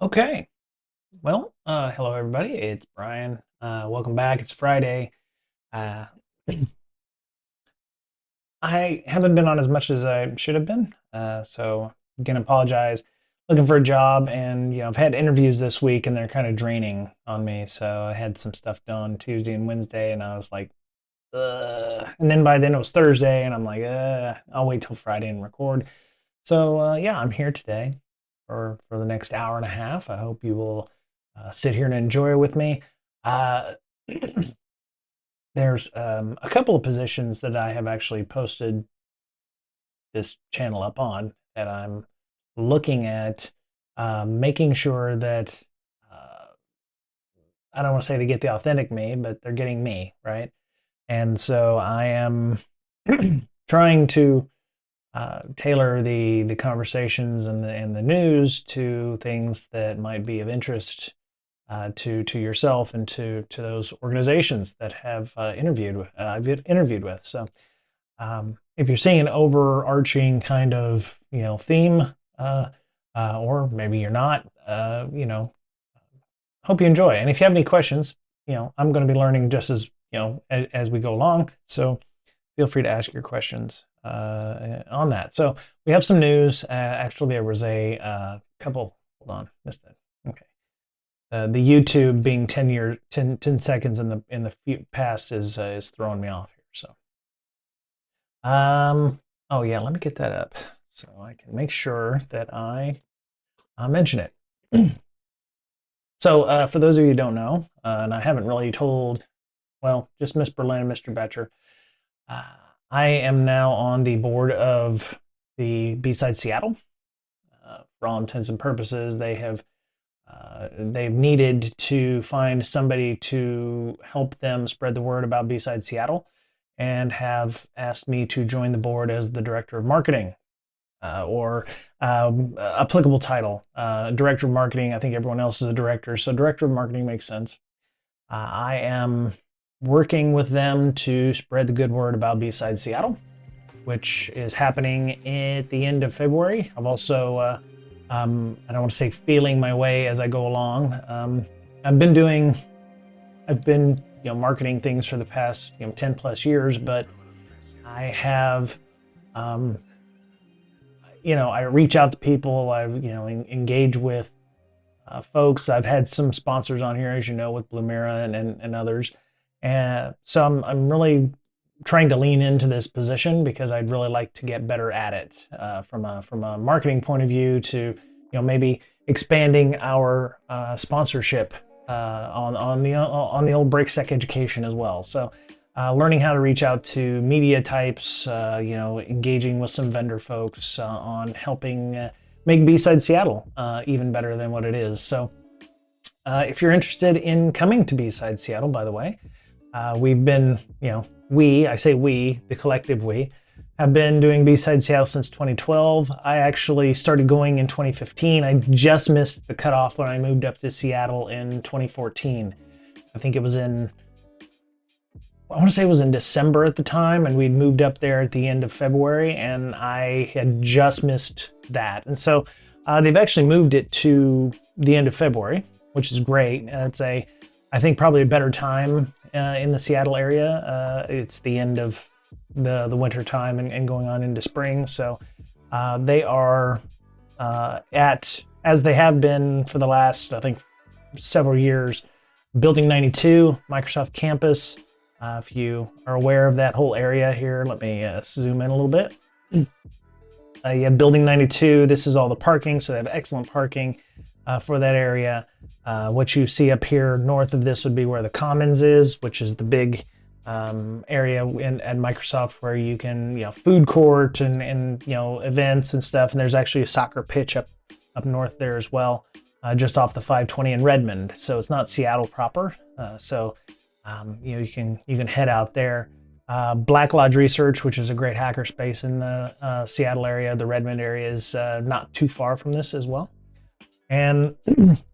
Okay. Well, hello everybody. It's Brian. Welcome back. It's Friday. Uh, I haven't been on as much as I should have been, so I'm gonna apologize. Looking for a job, and I've had interviews this week, and they're kind of draining on me. So I had some stuff done Tuesday and Wednesday, and I was like, ugh. And then by then it was Thursday, and I'm like, I'll wait till Friday and record. So yeah, I'm here today for the next hour and a half. I hope you will sit here and enjoy with me. Uh, there's a couple of positions that I have actually posted this channel up on that I'm looking at, making sure that I don't want to say they get the authentic me, but they're getting me, right? And so I am trying to tailor the conversations and the news to things that might be of interest to yourself and to those organizations that have I've interviewed with. So if you're seeing an overarching kind of theme, or maybe you're not, hope you enjoy. And if you have any questions, I'm going to be learning just as we go along. So feel free to ask your questions on that. So we have some news. Actually, there was a couple. Hold on, missed it. Okay. The YouTube being 10 seconds in the past is throwing me off here. So, oh yeah, let me get that up so I can make sure that I mention it. So, for those of you who don't know, and I haven't really told, well, just Miss Berlin and Mr. Betcher, uh, I am now on the board of the B-Side Seattle. For all intents and purposes, they've needed to find somebody to help them spread the word about B-Side Seattle, and have asked me to join the board as the director of marketing, or applicable title, director of marketing. I think everyone else is a director, so director of marketing makes sense. I am working with them to spread the good word about B-Side Seattle, which is happening at the end of February. I've also, I don't want to say feeling my way as I go along. I've been, marketing things for the past, 10 plus years, but I have, I reach out to people. I've, engage with folks. I've had some sponsors on here, as you know, with Blumira and others. And so I'm really trying to lean into this position because I'd really like to get better at it, from a marketing point of view, to maybe expanding our sponsorship on the old BreakSec education as well. So learning how to reach out to media types, engaging with some vendor folks on helping make B-Side Seattle even better than what it is. So if you're interested in coming to B-Side Seattle, by the way, we've been, I say we, the collective we, have been doing B-Side Seattle since 2012. I actually started going in 2015. I just missed the cutoff when I moved up to Seattle in 2014. I think it was I want to say it was in December at the time, and we'd moved up there at the end of February, and I had just missed that. And so they've actually moved it to the end of February, which is great. I think probably a better time in the Seattle area. It's the end of the winter time and going on into spring. So they are as they have been for the last, I think, several years, Building 92, Microsoft campus. If you are aware of that whole area here, let me zoom in a little bit. Yeah, Building 92, this is all the parking, so they have excellent parking for that area. What you see up here north of this would be where the Commons is, which is the big area at Microsoft where you can, food court and events and stuff. And there's actually a soccer pitch up north there as well, just off the 520 in Redmond. So it's not Seattle proper. You can head out there. Black Lodge Research, which is a great hackerspace in the Seattle area, the Redmond area, is not too far from this as well. And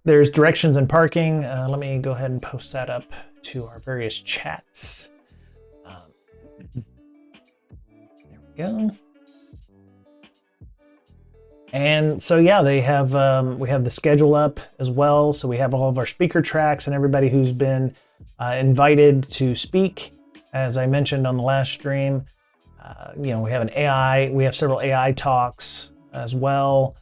there's directions and parking. Let me go ahead and post that up to our various chats. There we go. And so yeah, they have we have the schedule up as well. So we have all of our speaker tracks and everybody who's been invited to speak. As I mentioned on the last stream, you know, we have we have several AI talks as well.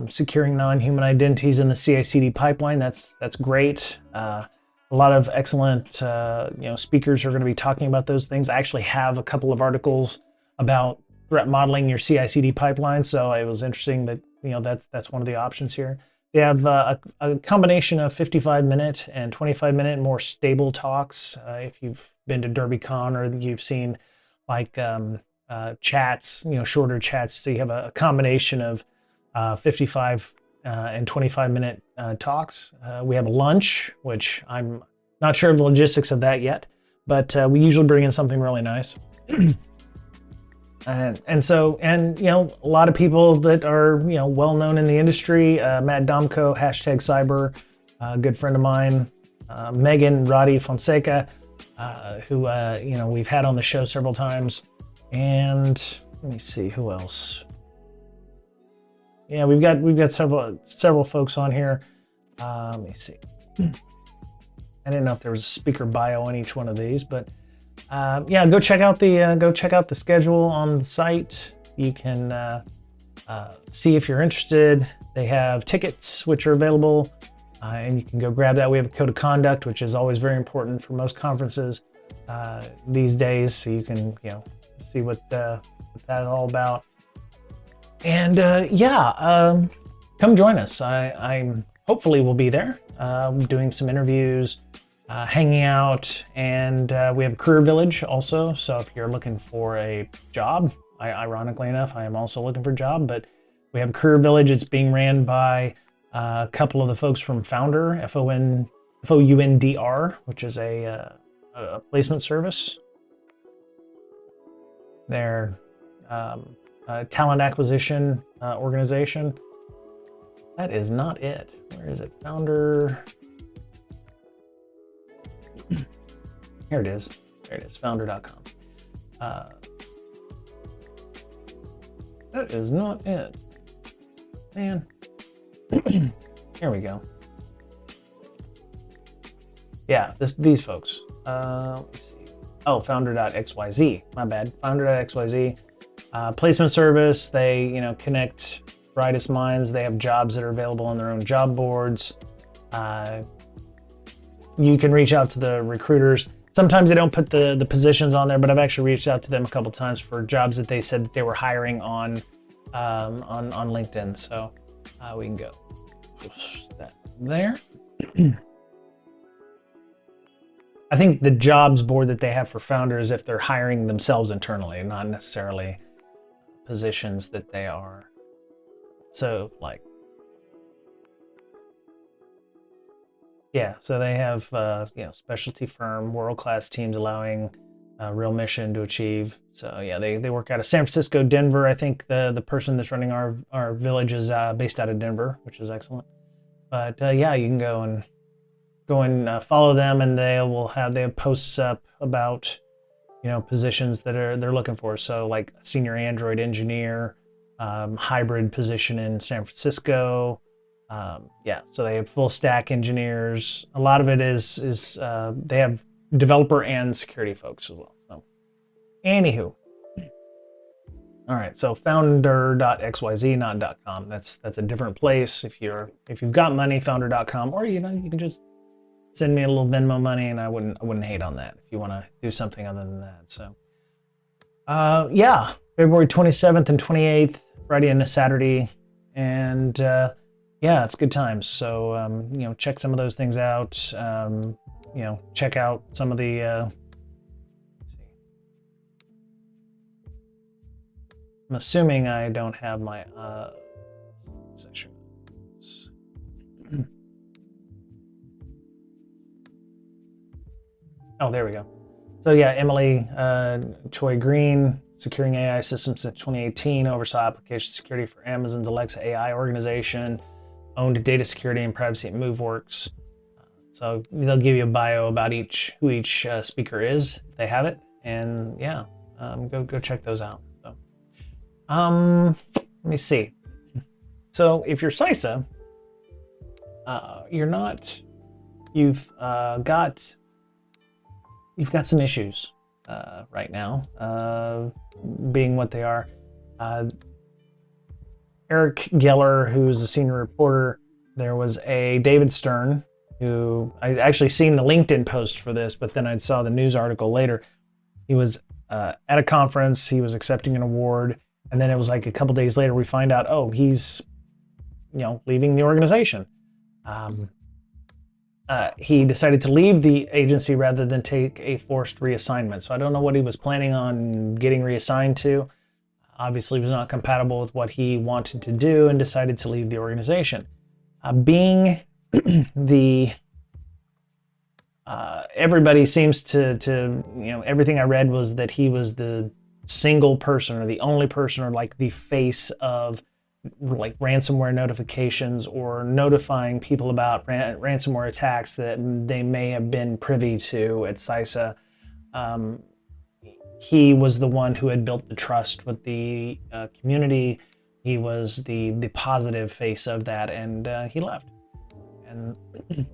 Securing non-human identities in the CI/CD pipeline. That's great. A lot of excellent you know, speakers are going to be talking about those things. I actually have a couple of articles about threat modeling your CI/CD pipeline, so it was interesting that, you know, that's one of the options here. They have a combination of 55-minute and 25-minute more stable talks. If you've been to DerbyCon, or you've seen like chats, you know, shorter chats, so you have a combination of 55 and 25-minute talks. We have a lunch, which I'm not sure of the logistics of that yet, but we usually bring in something really nice. And so, you know, a lot of people that are, you know, well known in the industry. Matt Domko, #cyber, a good friend of mine. Megan Roddy Fonseca, who you know, we've had on the show several times. And let me see who else. Yeah, we've got several folks on here. Let me see. I didn't know if there was a speaker bio on each one of these, but yeah, go check out the schedule on the site. You can see if you're interested. They have tickets which are available, and you can go grab that. We have a code of conduct, which is always very important for most conferences these days, so you can, you know, see what that's all about. And yeah, come join us. I'm hopefully will be there doing some interviews, hanging out, and we have a career village also. So if you're looking for a job, ironically enough, I am also looking for a job, but we have a career village. It's being ran by a couple of the folks from Founder, FOUNDR, which is a placement service. They're talent acquisition organization. That is not it. Where is it? Founder. Here it is. There it is. Founder.com. That is not it. Man. Here we go. Yeah, these folks. Let me see. Oh, founder.xyz. My bad. Founder.xyz. Placement service. They, you know, connect brightest minds. They have jobs that are available on their own job boards. You can reach out to the recruiters. Sometimes they don't put the positions on there, but I've actually reached out to them a couple times for jobs that they said that they were hiring on LinkedIn. So we can go post that there. I think the jobs board that they have for Founder is if they're hiring themselves internally, not necessarily positions that they are. So like, yeah, so they have you know, specialty firm, world-class teams allowing real mission to achieve. So yeah, they work out of San Francisco, Denver. I think the person that's running our village is based out of Denver, which is excellent. But yeah, you can go and follow them, and they have posts up about, you know, positions that they're looking for. So like senior Android engineer, hybrid position in San Francisco. Yeah, so they have full stack engineers. A lot of it is they have developer and security folks as well. So, anywho, all right. So founder.xyz, not .com. That's a different place. If you've got money, founder.com, or you know, you can just send me a little Venmo money, and I wouldn't hate on that if you want to do something other than that. So, yeah, February 27th and 28th, Friday and a Saturday, and yeah, it's good times. So, you know, check some of those things out. You know, check out some of the. Let's see. I'm assuming I don't have my section. Oh, there we go. So yeah, Emily Choi Green, securing AI systems since 2018, oversaw application security for Amazon's Alexa AI organization, owned data security and privacy at MoveWorks. So they'll give you a bio about who each speaker is, if they have it, and yeah, go check those out. So, let me see. So if you're CISA, you've got some issues right now, being what they are. Eric Geller, who's a senior reporter, there was a David Stern, who I actually seen the LinkedIn post for this, but then I saw the news article later. He was at a conference, he was accepting an award, and then it was like a couple days later we find out, oh, he's leaving the organization. He decided to leave the agency rather than take a forced reassignment. So I don't know what he was planning on getting reassigned to. Obviously, it was not compatible with what he wanted to do and decided to leave the organization. Being the everybody seems to everything I read was that he was the single person or the only person or like the face of like ransomware notifications or notifying people about ransomware attacks that they may have been privy to at CISA. He was the one who had built the trust with the community. He was the positive face of that, and he left. And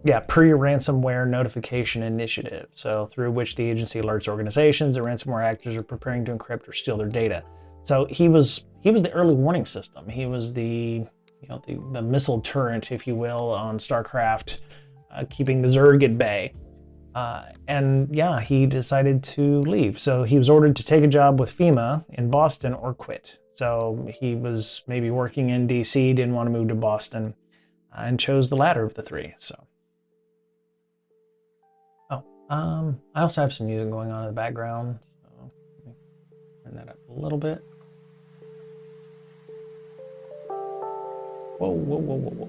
yeah, pre-ransomware notification initiative, so through which the agency alerts organizations that ransomware actors are preparing to encrypt or steal their data. So he was the early warning system. He was the missile turret, if you will, on StarCraft, keeping the Zerg at bay. And yeah, he decided to leave. So he was ordered to take a job with FEMA in Boston or quit. So he was maybe working in DC, didn't want to move to Boston, and chose the latter of the three. So, I also have some music going on in the background. So let me turn that up a little bit. Whoa, whoa, whoa, whoa, whoa.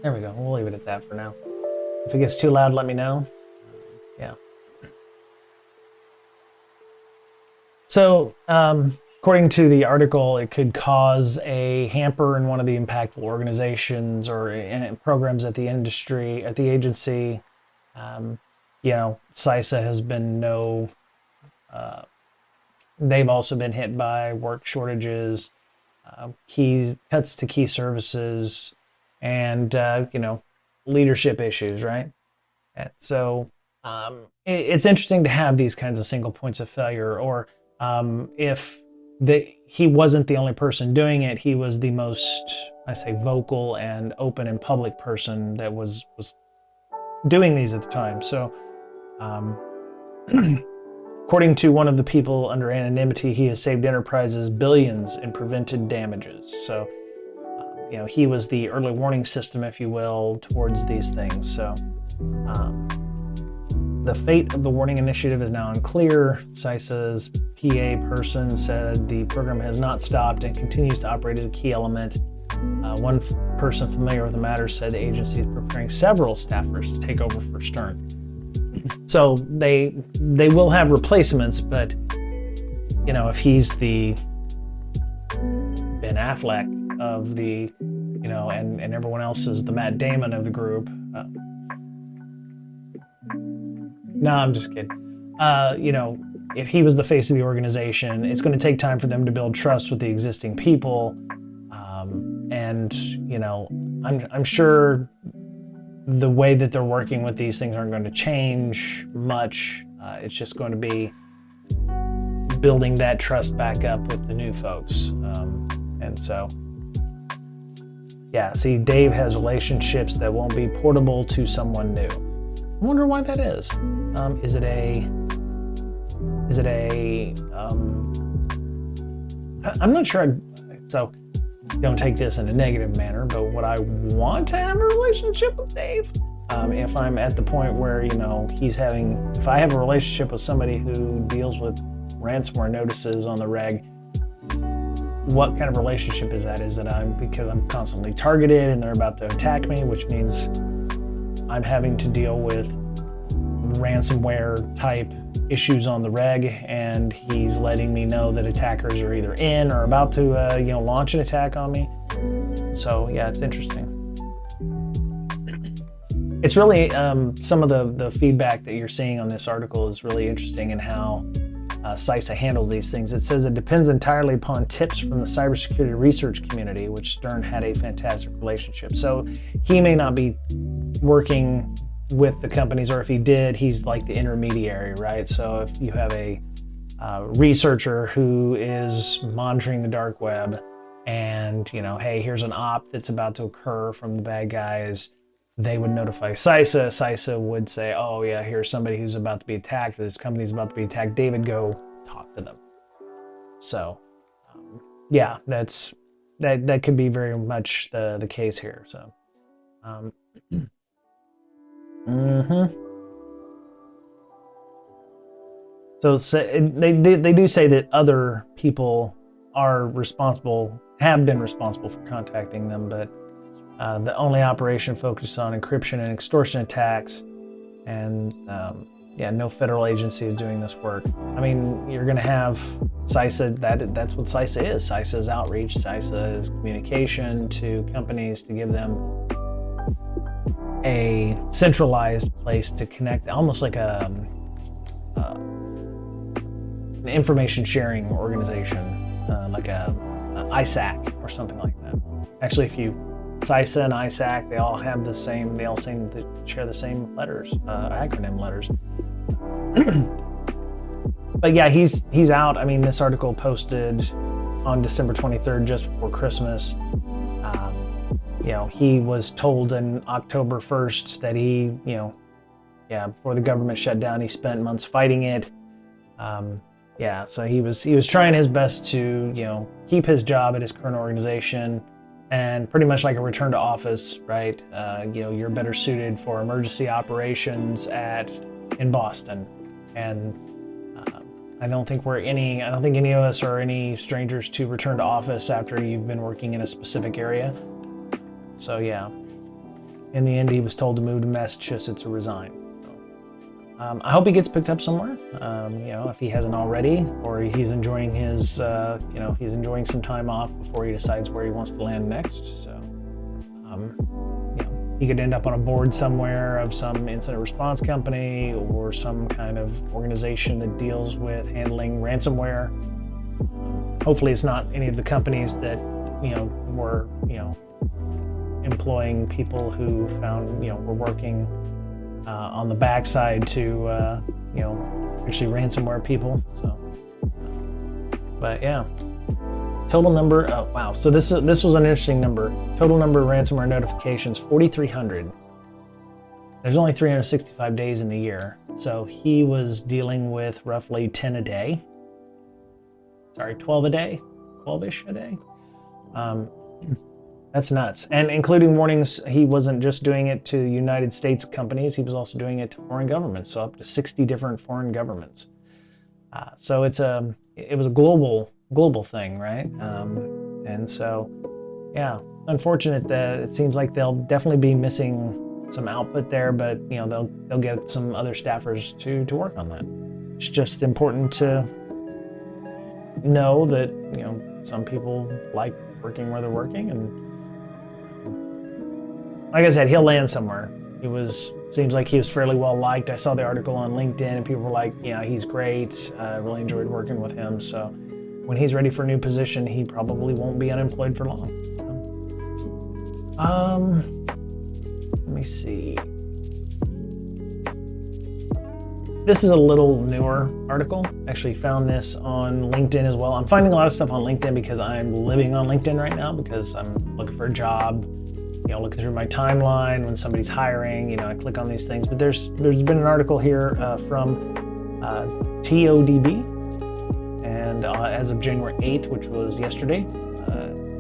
There we go. We'll leave it at that for now. If it gets too loud, let me know. Yeah. So, according to the article, it could cause a hamper in one of the impactful organizations or in programs at the agency. CISA has been they've also been hit by work shortages, cuts to key services, and leadership issues, right? And so it's interesting to have these kinds of single points of failure, or if he wasn't the only person doing it, he was the most, I say, vocal and open and public person that was doing these at the time. So according to one of the people under anonymity, he has saved enterprises billions in prevented damages. So he was the early warning system, if you will, towards these things. So the fate of the warning initiative is now unclear. CISA's PA person said the program has not stopped and continues to operate as a key element. One person familiar with the matter said the agency is preparing several staffers to take over for Stern. So they will have replacements, but if he's the Ben Affleck of the, and everyone else is the Matt Damon of the group. No, I'm just kidding. If he was the face of the organization, it's going to take time for them to build trust with the existing people. And I'm sure the way that they're working with these things aren't going to change much. It's just going to be building that trust back up with the new folks. And so, yeah, see, Dave has relationships that won't be portable to someone new. I wonder why that is. Is it a, I'm not sure. So don't take this in a negative manner, but would I want to have a relationship with Dave? If I'm at the point where, if I have a relationship with somebody who deals with ransomware notices on the reg, what kind of relationship is that? Is it because I'm constantly targeted and they're about to attack me, which means I'm having to deal with ransomware type issues on the reg, and he's letting me know that attackers are either in or about to launch an attack on me. So yeah, it's interesting. it's really some of the feedback that you're seeing on this article is really interesting in how CISA handles these things. It says it depends entirely upon tips from the cybersecurity research community, which Stern had a fantastic relationship. So he may not be working with the companies, or if he did, he's like the intermediary, right? So if you have a researcher who is monitoring the dark web and, hey, here's an op that's about to occur from the bad guys, they would notify CISA. CISA would say, oh yeah, here's somebody who's about to be attacked, this company's about to be attacked. David, go talk to them. So yeah, that could be very much the case here. So So they do say that other people are responsible, have been responsible for contacting them, but the only operation focused on encryption and extortion attacks, and no federal agency is doing this work. I mean, you're going to have CISA. That's what CISA is. CISA is outreach. CISA is communication to companies to give them a centralized place to connect, almost like an information sharing organization, like a ISAC or something like that. Actually, if you CISA and ISAC, they all have the same, they all seem to share the same letters, acronym letters. But yeah, he's out. I mean, this article posted on December 23rd, just before Christmas. He was told in October 1st that he, before the government shut down, he spent months fighting it. So he was trying his best to, keep his job at his current organization, and pretty much like a return to office, right? You're better suited for emergency operations in Boston, and I don't think any of us are any strangers to return to office after you've been working in a specific area. So yeah, in the end, he was told to move to Massachusetts or resign. I hope he gets picked up somewhere, if he hasn't already, or he's enjoying his, he's enjoying some time off before he decides where he wants to land next. So, he could end up on a board somewhere of some incident response company or some kind of organization that deals with handling ransomware. Hopefully it's not any of the companies that, were, employing people who found, were working on the backside to, actually ransomware people. So, but yeah, total number. Oh wow! So this was an interesting number. Total number of ransomware notifications: 4,300. There's only 365 days in the year, so he was dealing with roughly 10 a day. Sorry, 12 a day, 12-ish a day. That's nuts. And including warnings, he wasn't just doing it to United States companies, he was also doing it to foreign governments, so up to 60 different foreign governments. So it was a global thing, right? And so, yeah, unfortunate that it seems like they'll definitely be missing some output there, but they'll get some other staffers to work on that. It's just important to know that some people like working where they're working, and like I said, he'll land somewhere. Seems like he was fairly well liked. I saw the article on LinkedIn and people were like, yeah, he's great. I really enjoyed working with him. So when he's ready for a new position, he probably won't be unemployed for long. Let me see. This is a little newer article. Actually found this on LinkedIn as well. I'm finding a lot of stuff on LinkedIn because I'm living on LinkedIn right now, because I'm looking for a job. Looking through my timeline when somebody's hiring, I click on these things. But there's been an article here from TODB, and as of January 8th, which was yesterday,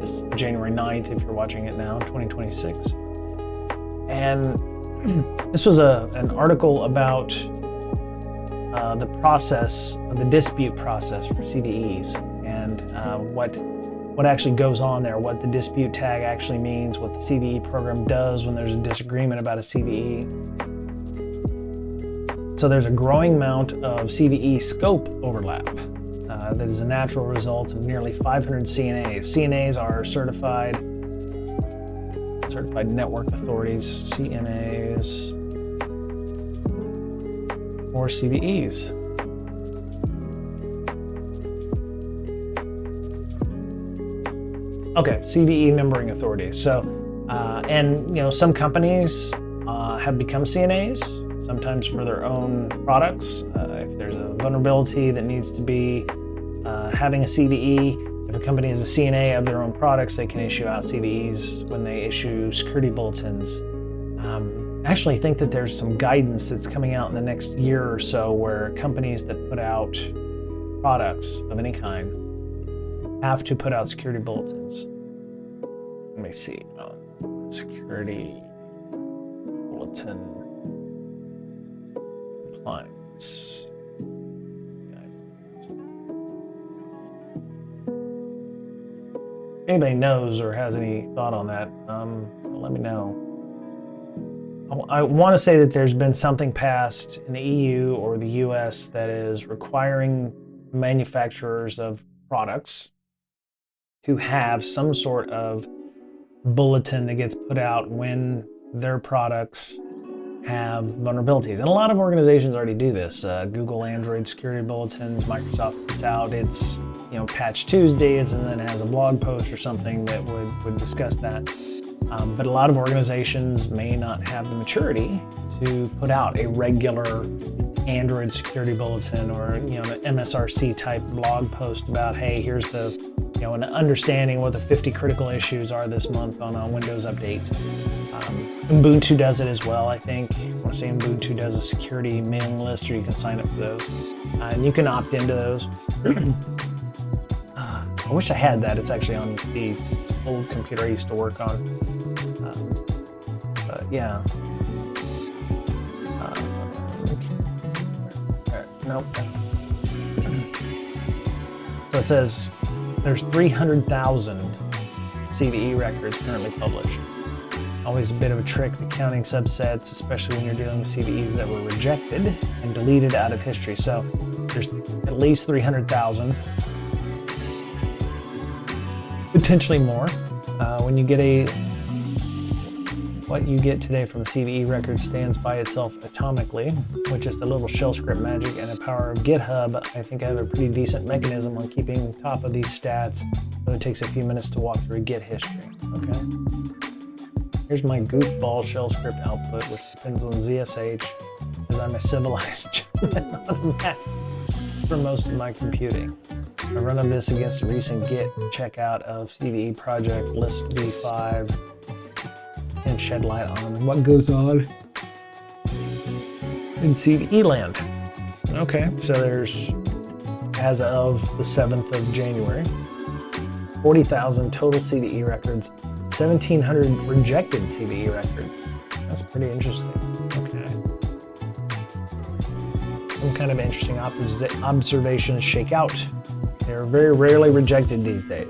this January 9th, if you're watching it now, 2026. And this was an article about the process, the dispute process for CVEs, and what actually goes on there, what the dispute tag actually means, what the CVE program does when there's a disagreement about a CVE. So there's a growing amount of CVE scope overlap that is a natural result of nearly 500 CNAs. CNAs are certified certified network authorities, CNAs, or CVEs. Okay, CVE numbering authority. So, and some companies have become CNAs, sometimes for their own products. If there's a vulnerability that needs to be having a CVE, if a company is a CNA of their own products, they can issue out CVEs when they issue security bulletins. I actually think that there's some guidance that's coming out in the next year or so where companies that put out products of any kind have to put out security bulletins. Let me see. Security bulletin compliance. Anybody knows or has any thought on that, let me know. I want to say that there's been something passed in the EU or the US that is requiring manufacturers of products to have some sort of bulletin that gets put out when their products have vulnerabilities. And a lot of organizations already do this. Google Android security bulletins, Microsoft puts out its Patch Tuesdays, and then has a blog post or something that would discuss that. But a lot of organizations may not have the maturity to put out a regular Android security bulletin or an MSRC type blog post about, hey, here's the an understanding what the 50 critical issues are this month on a Windows update. Ubuntu does it as well, I think. I want to say Ubuntu does a security mailing list, or you can sign up for those. And you can opt into those. I wish I had that. It's actually on the old computer I used to work on. But yeah. Nope. So it says there's 300,000 CVE records currently published. Always a bit of a trick to counting subsets, especially when you're dealing with CVEs that were rejected and deleted out of history. So there's at least 300,000, potentially more. When you get what you get today from a CVE record stands by itself atomically with just a little shell script magic and the power of GitHub. I think I have a pretty decent mechanism on keeping top of these stats, but it takes a few minutes to walk through a Git history. Okay. Here's my goofball shell script output, which depends on ZSH, because I'm a civilized gentleman on a Mac for most of my computing. I run this against a recent Git checkout of CVE project list v5 and shed light on what goes on in CVE land. Okay, so there's, as of the 7th of January, 40,000 total CVE records, 1,700 rejected CVE records. That's pretty interesting. Okay. Some kind of interesting observations shake out. They're very rarely rejected these days.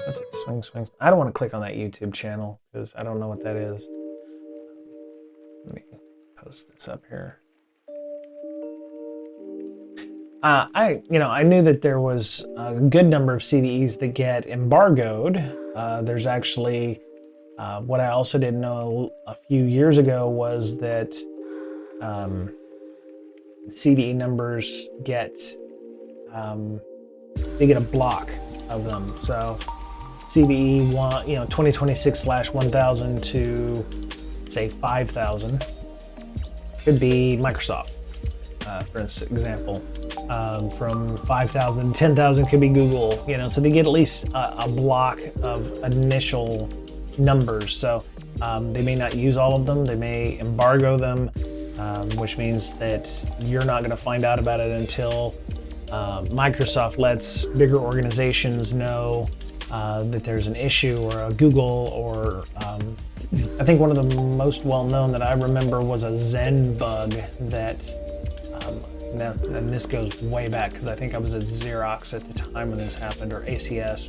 That's it, swing. I don't want to click on that YouTube channel because I don't know what that is. Let me post this up here. I knew that there was a good number of CVEs that get embargoed. There's actually, what I also didn't know a few years ago was that CVE numbers get, they get a block of them. So CVE 2026/1000 to say 5,000 could be Microsoft, for example. From 5,000 to 10,000 could be Google, so they get at least a block of initial numbers. So they may not use all of them, they may embargo them, which means that you're not going to find out about it until Microsoft lets bigger organizations know that there's an issue, or a Google, or I think one of the most well-known that I remember was a Zen bug that, and this goes way back because I think I was at Xerox at the time when this happened, or ACS.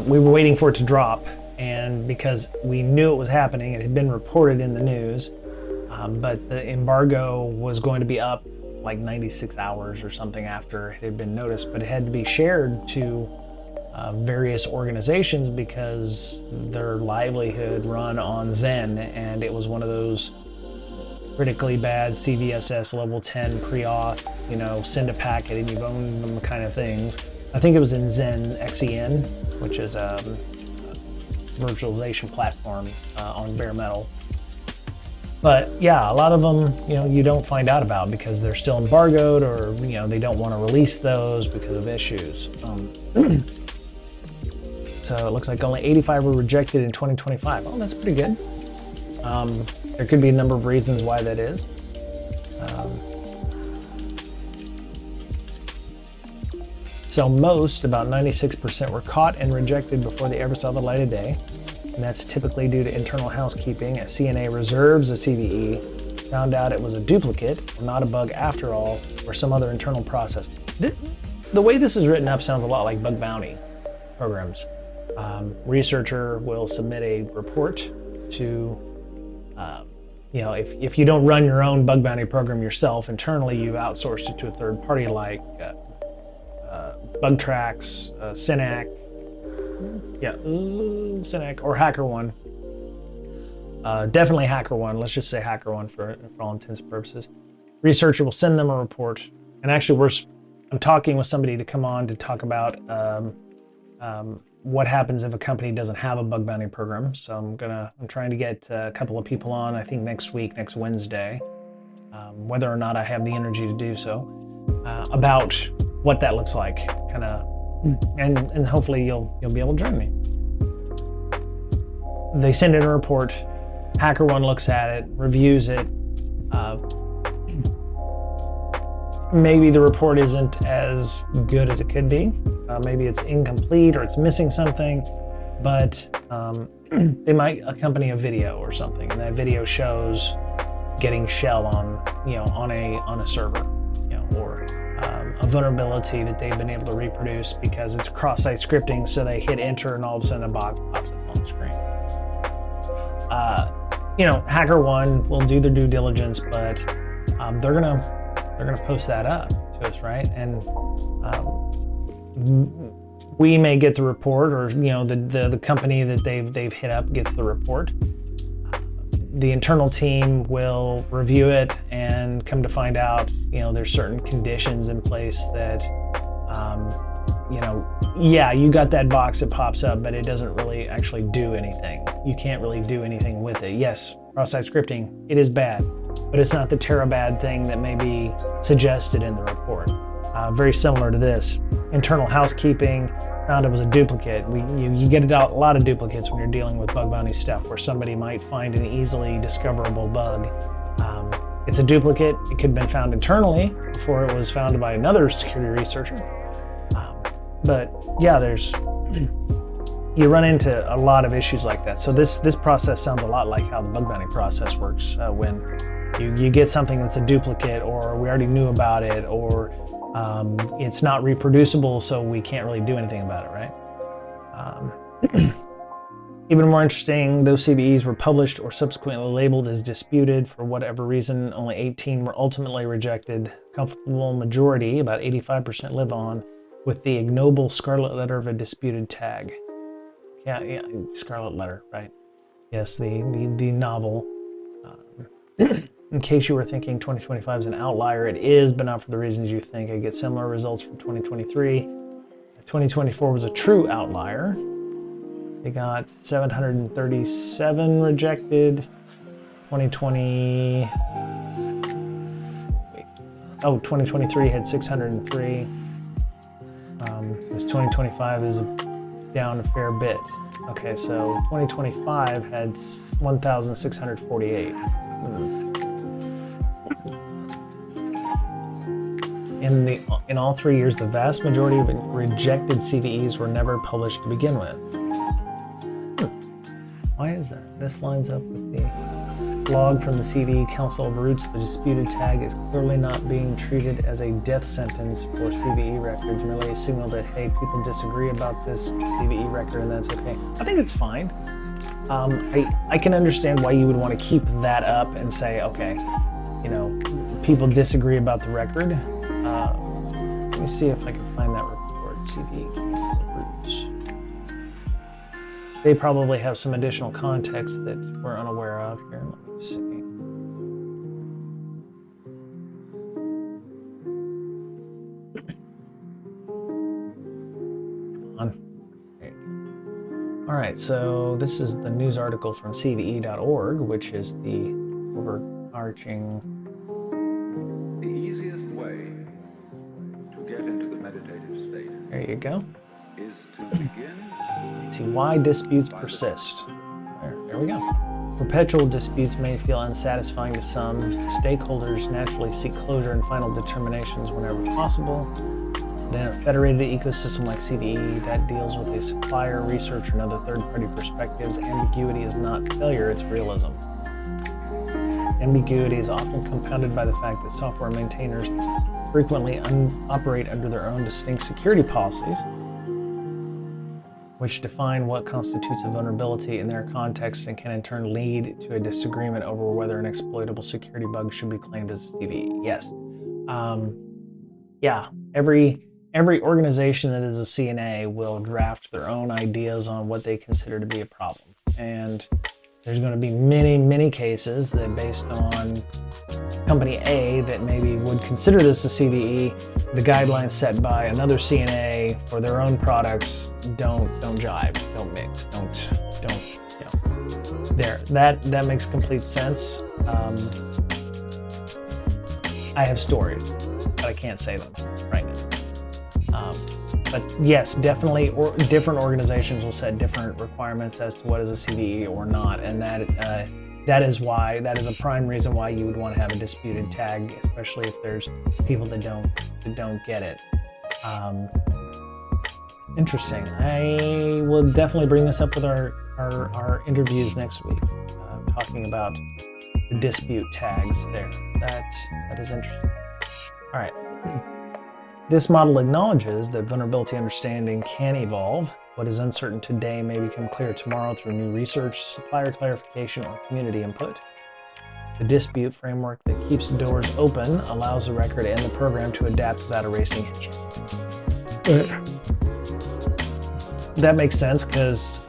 We were waiting for it to drop, and because we knew it was happening, it had been reported in the news, but the embargo was going to be up like 96 hours or something after it had been noticed, but it had to be shared to various organizations because their livelihood run on Zen, and it was one of those critically bad CVSS level 10 pre-auth, send a packet and you've owned them kind of things. I think it was in Zen XEN, which is a virtualization platform on bare metal. But yeah, a lot of them, you don't find out about because they're still embargoed, or they don't want to release those because of issues. So it looks like only 85 were rejected in 2025. Oh, that's pretty good. There could be a number of reasons why that is. So most, about 96%, were caught and rejected before they ever saw the light of day. And that's typically due to internal housekeeping. A CNA reserves a CVE, found out it was a duplicate, or not a bug after all, or some other internal process. The way this is written up sounds a lot like bug bounty programs. Researcher will submit a report to, if you don't run your own bug bounty program yourself internally, you outsourced it to a third party like Bugtracks, Synac, Synac, or HackerOne. Definitely HackerOne. Let's just say HackerOne for all intents and purposes. Researcher will send them a report, and actually, I'm talking with somebody to come on to talk about what happens if a company doesn't have a bug bounty program. So I'm trying to get a couple of people on, I think next Wednesday, whether or not I have the energy to do so, about what that looks like, and hopefully you'll be able to join me. They send in a report, HackerOne looks at it, reviews it. Maybe the report isn't as good as it could be. Maybe it's incomplete or it's missing something, but they might accompany a video or something, and that video shows getting shell on a server, or a vulnerability that they've been able to reproduce because it's cross-site scripting. So they hit enter, and all of a sudden a box pops up on the screen. HackerOne will do their due diligence, but they're gonna post that up to us, right? And we may get the report, or the company that they've hit up gets the report. The internal team will review it and come to find out, there's certain conditions in place that, you got that box that pops up, but it doesn't really actually do anything. You can't really do anything with it. Yes, cross-site scripting, it is bad, but it's not the terabad thing that may be suggested in the report. Very similar to this. Internal housekeeping, found it was a duplicate. You get a lot of duplicates when you're dealing with bug bounty stuff, where somebody might find an easily discoverable bug. It's a duplicate. It could have been found internally before it was found by another security researcher. But yeah, you run into a lot of issues like that. So this process sounds a lot like how the bug bounty process works, when you get something that's a duplicate, or we already knew about it, or it's not reproducible, so we can't really do anything about it, right? Even more interesting, those CVEs were published or subsequently labeled as disputed for whatever reason. Only 18 were ultimately rejected. Comfortable majority, about 85%, live on with the ignoble scarlet letter of a disputed tag. Yeah, scarlet letter, right? Yes, the novel. In case you were thinking 2025 is an outlier, it is, but not for the reasons you think. I get similar results from 2023. 2024 was a true outlier. They got 737 rejected. 2023 had 603. Since 2025 is down a fair bit. Okay, so 2025 had 1,648. In all 3 years, the vast majority of rejected CVEs were never published to begin with. Why is that? This lines up with the log from the CVE Council of Roots. The disputed tag is clearly not being treated as a death sentence for CVE records, merely a signal that, hey, people disagree about this CVE record, and that's okay. I think it's fine. I can understand why you would want to keep that up and say, okay, people disagree about the record. Let me see if I can find that report, CVE Council of Roots. they probably have some additional context that we're unaware of here. Let me see. All right, so this is the news article from CVE.org, which is the overarching. The easiest way to get into the meditative state. There you go. Is to begin. See why disputes persist. There we go. Perpetual disputes may feel unsatisfying to some. Stakeholders naturally seek closure and final determinations whenever possible. But in a federated ecosystem like CVE that deals with a supplier, researcher, and other third-party perspectives, ambiguity is not failure, it's realism. Ambiguity is often compounded by the fact that software maintainers frequently operate under their own distinct security policies, which define what constitutes a vulnerability in their context and can in turn lead to a disagreement over whether an exploitable security bug should be claimed as a CVE. Yes. Yeah, every organization that is a CNA will draft their own ideas on what they consider to be a problem. And there's going to be many cases that based on company A that maybe would consider this a CVE, the guidelines set by another CNA for their own products don't jive, don't mix, don't, you know. There, that makes complete sense. I have stories, but I can't say them right now. But yes, definitely, different organizations will set different requirements as to what is a CVE or not, and that is a prime reason why you would want to have a disputed tag, especially if there's people that don't get it. Interesting. I will definitely bring this up with our interviews next week, talking about the dispute tags there. That is interesting. All right. This model acknowledges that vulnerability understanding can evolve. What is uncertain today may become clear tomorrow through new research, supplier clarification, or community input. The dispute framework that keeps doors open allows the record and the program to adapt without erasing history. That makes sense because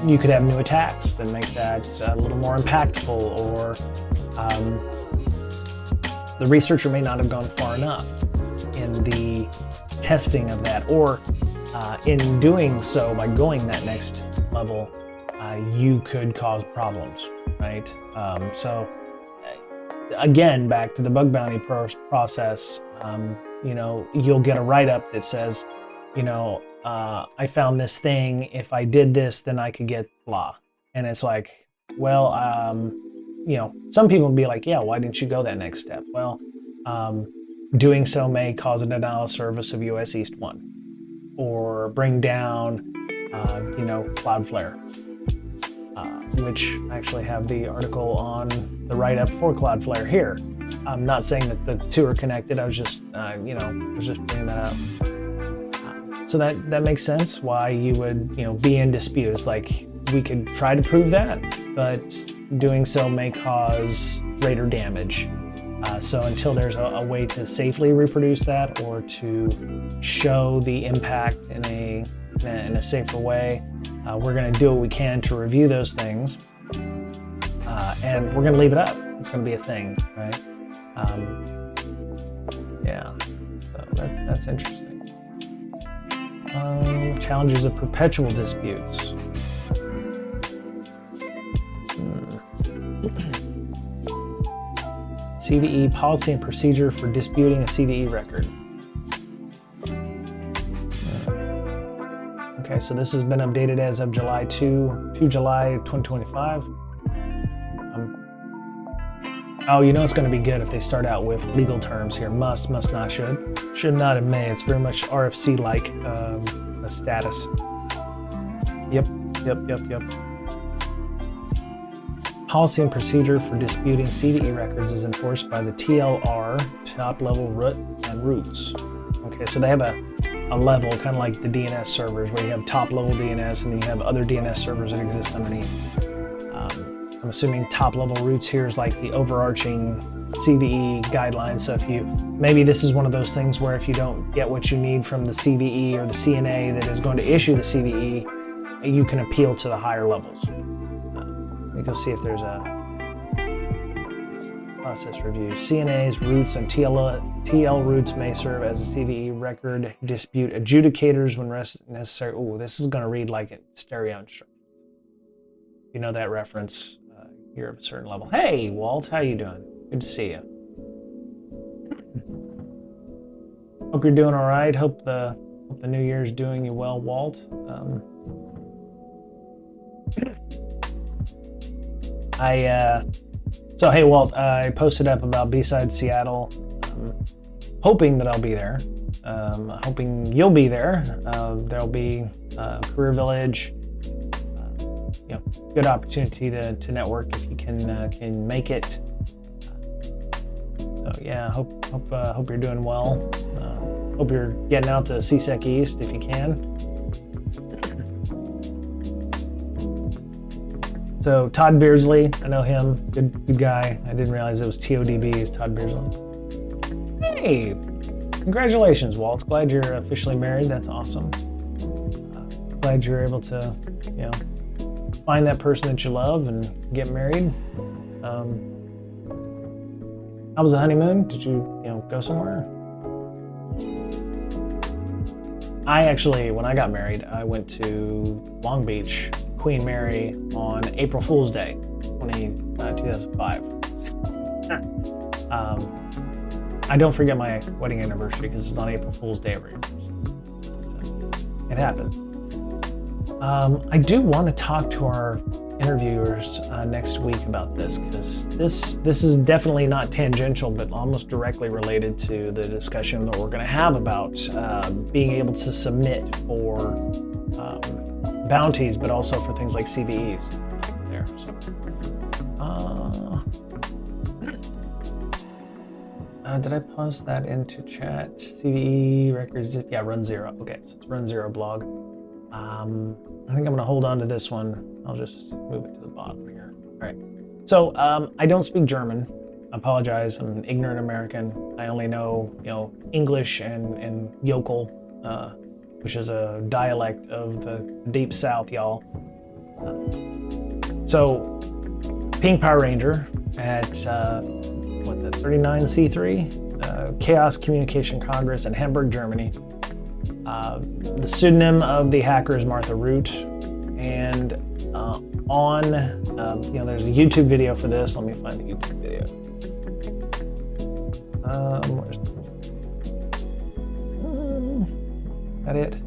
you could have new attacks that make that a little more impactful, or the researcher may not have gone far enough in the testing of that, or in doing so, by going that next level, you could cause problems, right? So again, back to the bug bounty process, you know, you'll get a write-up that says, you know, I found this thing, if I did this, then I could get blah. And it's like, well, you know, some people will be like, yeah, why didn't you go that next step? Well, doing so may cause a denial of service of US East 1, or bring down, you know, Cloudflare, which I actually have the article on the write-up for Cloudflare here. I'm not saying that the two are connected. I was just, you know, bringing that up. So that makes sense why you would, you know, be in dispute. It's like, we could try to prove that, but doing so may cause greater damage. So until there's a way to safely reproduce that, or to show the impact in a safer way, we're going to do what we can to review those things, and we're going to leave it up. It's going to be a thing, right? Yeah, so that's interesting. Challenges of perpetual disputes. CVE policy and procedure for disputing a CVE record. Okay, so this has been updated as of July 2025. Oh, you know it's going to be good if they start out with legal terms here. Must not, should not, and may. It's very much RFC-like a status. Yep. Policy and procedure for disputing CVE records is enforced by the TLR, top-level root and roots. Okay, so they have a level, kind of like the DNS servers, where you have top-level DNS and then you have other DNS servers that exist underneath. I'm assuming top-level roots here is like the overarching CVE guidelines. So if maybe this is one of those things where if you don't get what you need from the CVE or the CNA that is going to issue the CVE, you can appeal to the higher levels. Let me go see if there's a process review. CNA's roots and TL roots may serve as a CVE record dispute adjudicators when necessary. Oh, this is going to read like a stereo instruction. You know that reference. You're of a certain level. Hey, Walt, how you doing? Good to see you. Hope you're doing all right. Hope the new year's doing you well, Walt. So hey, Walt, I posted up about B-Side Seattle, hoping that I'll be there, hoping you'll be there. There'll be Career Village, good opportunity to network if you can make it. So yeah, hope you're doing well. Hope you're getting out to CSEC East if you can. So Todd Beardsley, I know him, good guy. I didn't realize it was TODB's Todd Beardsley. Hey, congratulations, Walt. Glad you're officially married. That's awesome. Glad you're able to, find that person that you love and get married. How was the honeymoon? Did you, go somewhere? I actually, when I got married, I went to Long Beach, Queen Mary, on April Fool's Day, 2005. I don't forget my wedding anniversary because it's on April Fool's Day every year. So it happened. I do want to talk to our interviewers next week about this, because this is definitely not tangential, but almost directly related to the discussion that we're going to have about being able to submit for bounties, but also for things like CVEs there. So, did I post that into chat? CVE records, yeah, Run Zero. Okay, so it's Run Zero blog. I think I'm going to hold on to this one. I'll just move it to the bottom here. All right. So I don't speak German. I apologize. I'm an ignorant American. I only know, English and yokel, which is a dialect of the Deep South, y'all. So Pink Power Ranger at, 39C3, Chaos Communication Congress in Hamburg, Germany. The pseudonym of the hacker is Martha Root, and there's a YouTube video for this. Let me find the YouTube video. Where's the... that it? Yeah.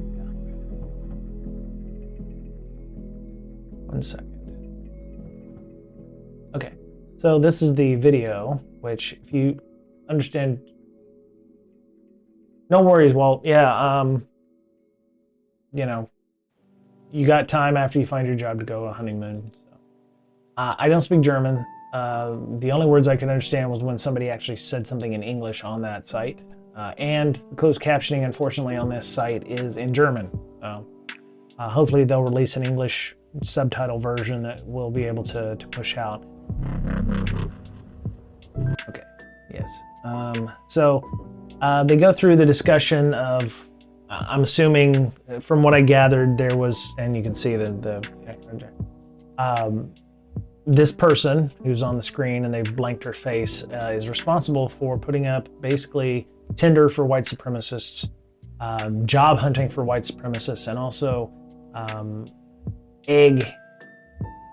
1 second. Okay, so this is the video, which if you understand, no worries, Walt. Yeah, you got time after you find your job to go on a honeymoon. So. I don't speak German. The only words I could understand was when somebody actually said something in English on that site. And closed captioning, unfortunately, on this site is in German. So hopefully they'll release an English subtitle version that we'll be able to push out. Okay, yes. So they go through the discussion of, I'm assuming from what I gathered, there was, and you can see this person who's on the screen and they've blanked her face is responsible for putting up basically Tinder for white supremacists, job hunting for white supremacists, and also egg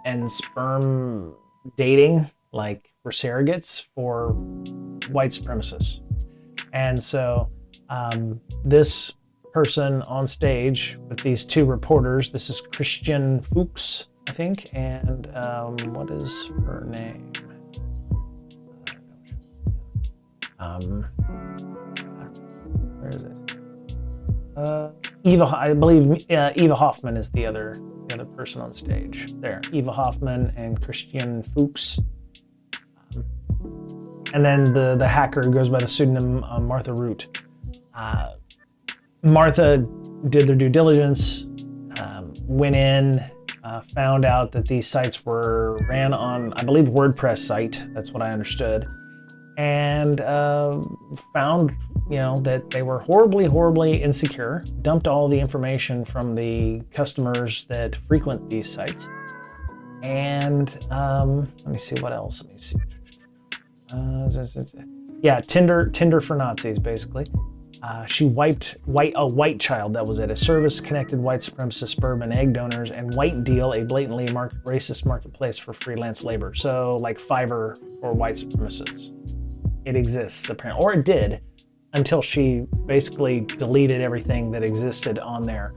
and sperm dating, like for surrogates for white supremacists. And so this person on stage with these two reporters, this is Christian Fuchs, I think, and what is her name? Where is it? Eva, I believe Eva Hoffman is the other person on stage. There, Eva Hoffman and Christian Fuchs. And then the hacker goes by the pseudonym Martha Root. Martha did their due diligence, went in, found out that these sites ran on, I believe, WordPress site. That's what I understood. and found, that they were horribly insecure, dumped all the information from the customers that frequent these sites. And let me see what else. Let me see. Yeah, Tinder for Nazis, basically. She wiped a white child, that was it, a service-connected white supremacist sperm and egg donors, and White Deal, a blatantly racist marketplace for freelance labor. So like Fiverr for white supremacists. It exists, apparently, or it did, until she basically deleted everything that existed on there.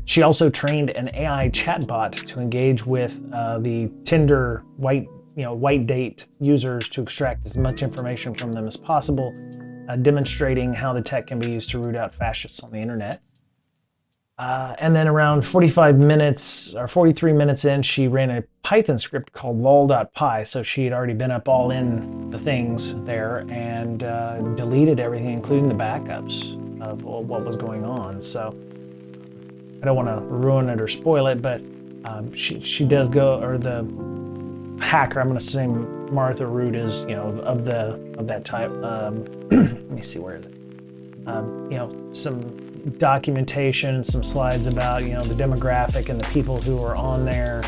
She also trained an AI chatbot to engage with the Tinder white date users to extract as much information from them as possible, demonstrating how the tech can be used to root out fascists on the internet. And then around 45 minutes or 43 minutes in, she ran a Python script called lol.py. So she had already been up all in the things there and deleted everything, including the backups of what was going on. So I don't want to ruin it or spoil it, but she does go, or the hacker, I'm going to say Martha Root is, of that type. Let me see, where is it? Some documentation, some slides about, the demographic and the people who are on there.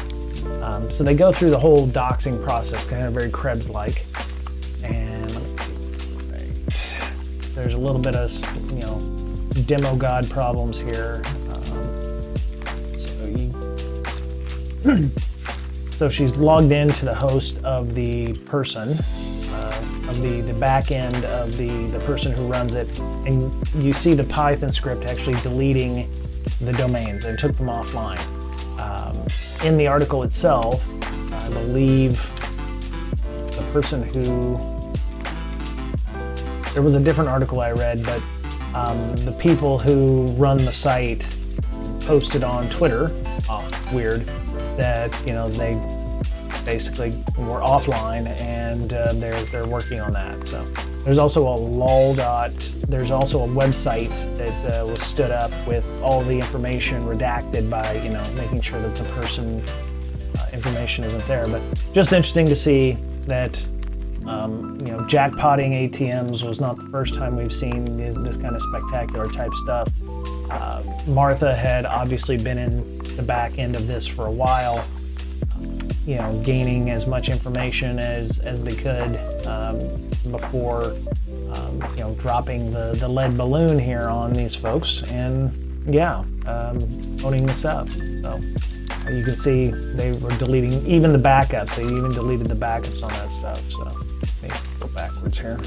So they go through the whole doxing process, kind of very Krebs-like. And let me see, right. There's a little bit of, demo god problems here. So she's logged into the host of the person, of the back end of the person who runs it, and you see the Python script actually deleting the domains and took them offline. In the article itself, I believe the person who, there was a different article I read, but the people who run the site posted on Twitter, weird, that they basically were offline, and they're working on that. So there's also there's also a website that was stood up with all the information redacted by making sure that the person information isn't there. But just interesting to see that jackpotting ATMs was not the first time we've seen this kind of spectacular type stuff. Martha had obviously been in the back end of this for a while, gaining as much information as they could before dropping the lead balloon here on these folks, and owning this up. So you can see they were deleting even the backups. They even deleted the backups on that stuff. So let me go backwards here.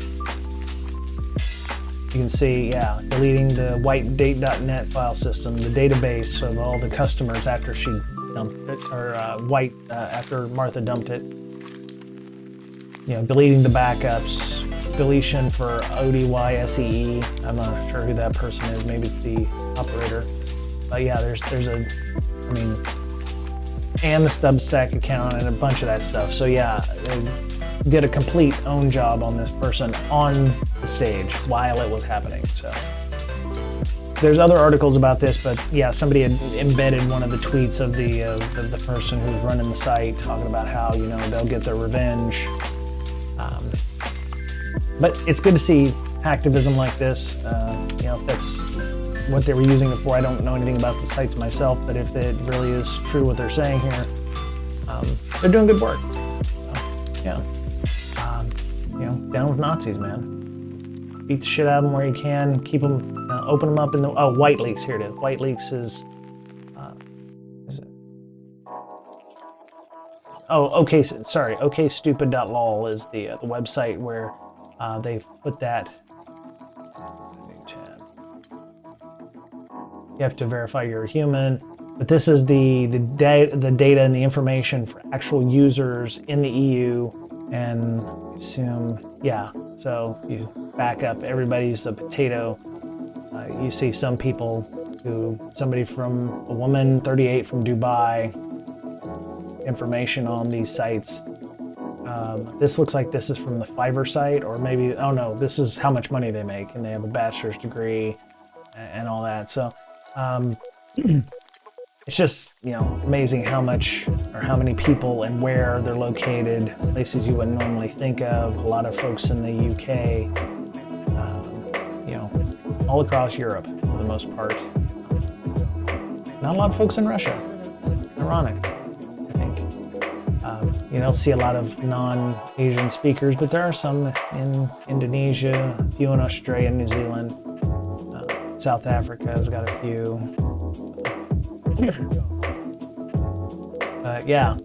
You can see, deleting the whitedate.net file system, the database of all the customers after she dumped it, or after Martha dumped it. Deleting the backups, deletion for ODYSEE. I'm not sure who that person is. Maybe it's the operator. But there's and the Substack account and a bunch of that stuff. So they did a complete own job on this person on the stage while it was happening. So there's other articles about this, but somebody had embedded one of the tweets of the person who's running the site, talking about how they'll get their revenge. But it's good to see hacktivism like this. If that's what they were using it for, I don't know anything about the sites myself, but if it really is true what they're saying here, they're doing good work. So, down with Nazis, man. Beat the shit out of them where you can. Keep them, open them up in the, White Leaks, here it is. White Leaks is it? Okay, sorry, okstupid.lol is the website where they've put that. You have to verify you're a human, but this is the data and the information for actual users in the EU, and assume, so you back up, everybody's a potato. You see some people somebody from a woman, 38 from Dubai, information on these sites. This looks like this is from the Fiverr site, or maybe, this is how much money they make, and they have a bachelor's degree and all that. So it's just, amazing how much or how many people and where they're located, places you wouldn't normally think of. A lot of folks in the UK, all across Europe for the most part. Not a lot of folks in Russia. Ironic, I think. You don't see a lot of non-Asian speakers, but there are some in Indonesia, a few in Australia and New Zealand. South Africa has got a few. Yeah,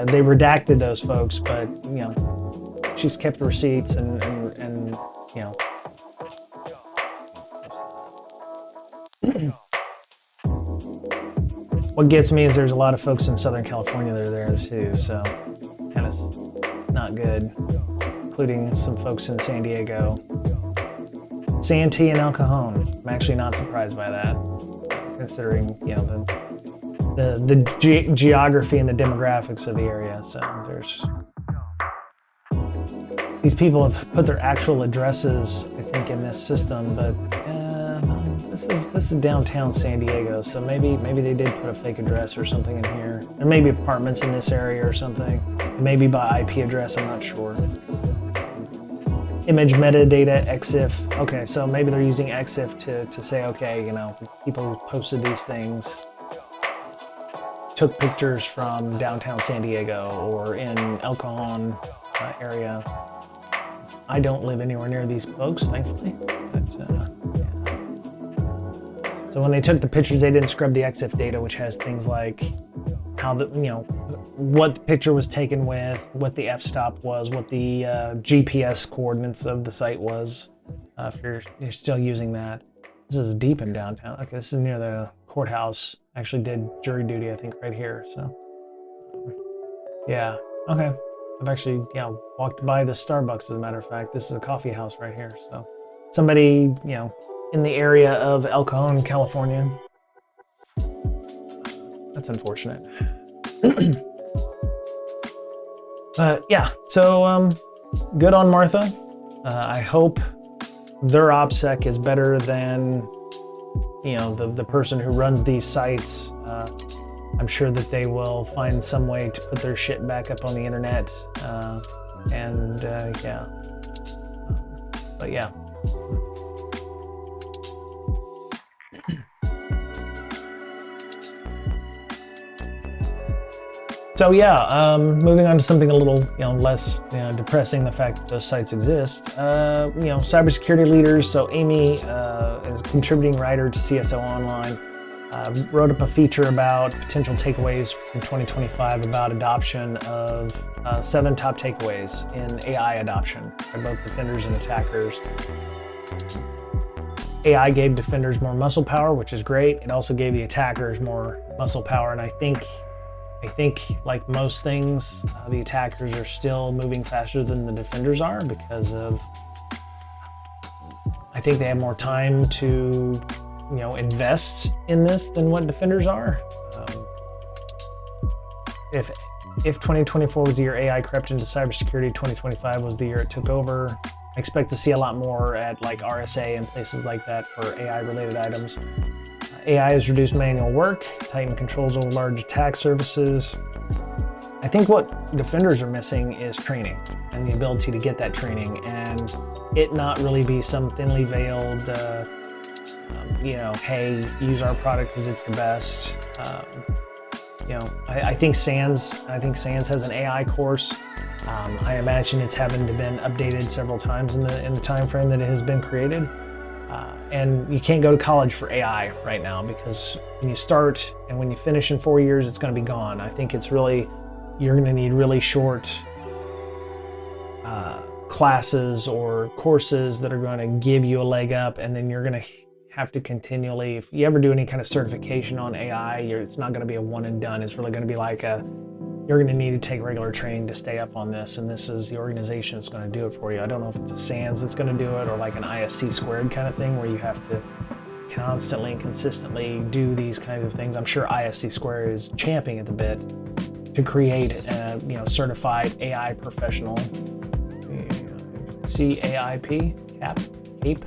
they redacted those folks, but she's kept receipts and what gets me is there's a lot of folks in Southern California that are there too, so kind of not good, including some folks in San Diego, Santee and El Cajon. I'm actually not surprised by that, considering the geography and the demographics of the area. So these people have put their actual addresses, I think, in this system, but this is downtown San Diego, so maybe they did put a fake address or something in here. There may be apartments in this area or something. Maybe by IP address, I'm not sure. Image metadata, EXIF. Okay, so maybe they're using EXIF to say, okay, people who posted these things took pictures from downtown San Diego or in El Cajon area. I don't live anywhere near these folks, thankfully, but yeah. So when they took the pictures, they didn't scrub the EXIF data, which has things like how what the picture was taken with, what the f-stop was, what the GPS coordinates of the site was, if you're still using that. This is deep in downtown. Okay, this is near the courthouse. I actually did jury duty, I think, right here. So, yeah, okay. I've actually, walked by the Starbucks, as a matter of fact. This is a coffee house right here. So, somebody, in the area of El Cajon, California. That's unfortunate. But yeah, so good on Martha. I hope their OPSEC is better than the person who runs these sites. I'm sure that they will find some way to put their shit back up on the internet. Yeah. But yeah. So yeah, moving on to something a little less depressing, the fact that those sites exist. Cybersecurity leaders. So Amy is a contributing writer to CISA Online. Wrote up a feature about potential takeaways from 2025 about adoption of 7 top takeaways in AI adoption by both defenders and attackers. AI gave defenders more muscle power, which is great. It also gave the attackers more muscle power, and I think like most things, the attackers are still moving faster than the defenders are because of, I think they have more time to, invest in this than what defenders are. If 2024 was the year AI crept into cybersecurity, 2025 was the year it took over. I expect to see a lot more at like RSA and places like that for AI-related items. AI has reduced manual work, tightened controls over large attack surfaces. I think what defenders are missing is training and the ability to get that training and it not really be some thinly veiled, hey, use our product because it's the best. I think SANS has an AI course. I imagine it's having to been updated several times in the time frame that it has been created. And you can't go to college for AI right now because when you start and when you finish in 4 years, it's going to be gone. I think you're going to need really short classes or courses that are going to give you a leg up, and then you're going to have to continually, if you ever do any kind of certification on AI, it's not going to be a one and done. It's really going to be like you're going to need to take regular training to stay up on this, and this is the organization that's going to do it for you. I don't know if it's a SANS that's going to do it or like an ISC squared kind of thing where you have to constantly and consistently do these kinds of things. I'm sure ISC squared is champing at the bit to create a certified AI professional. CAIP, CAP, CAPE.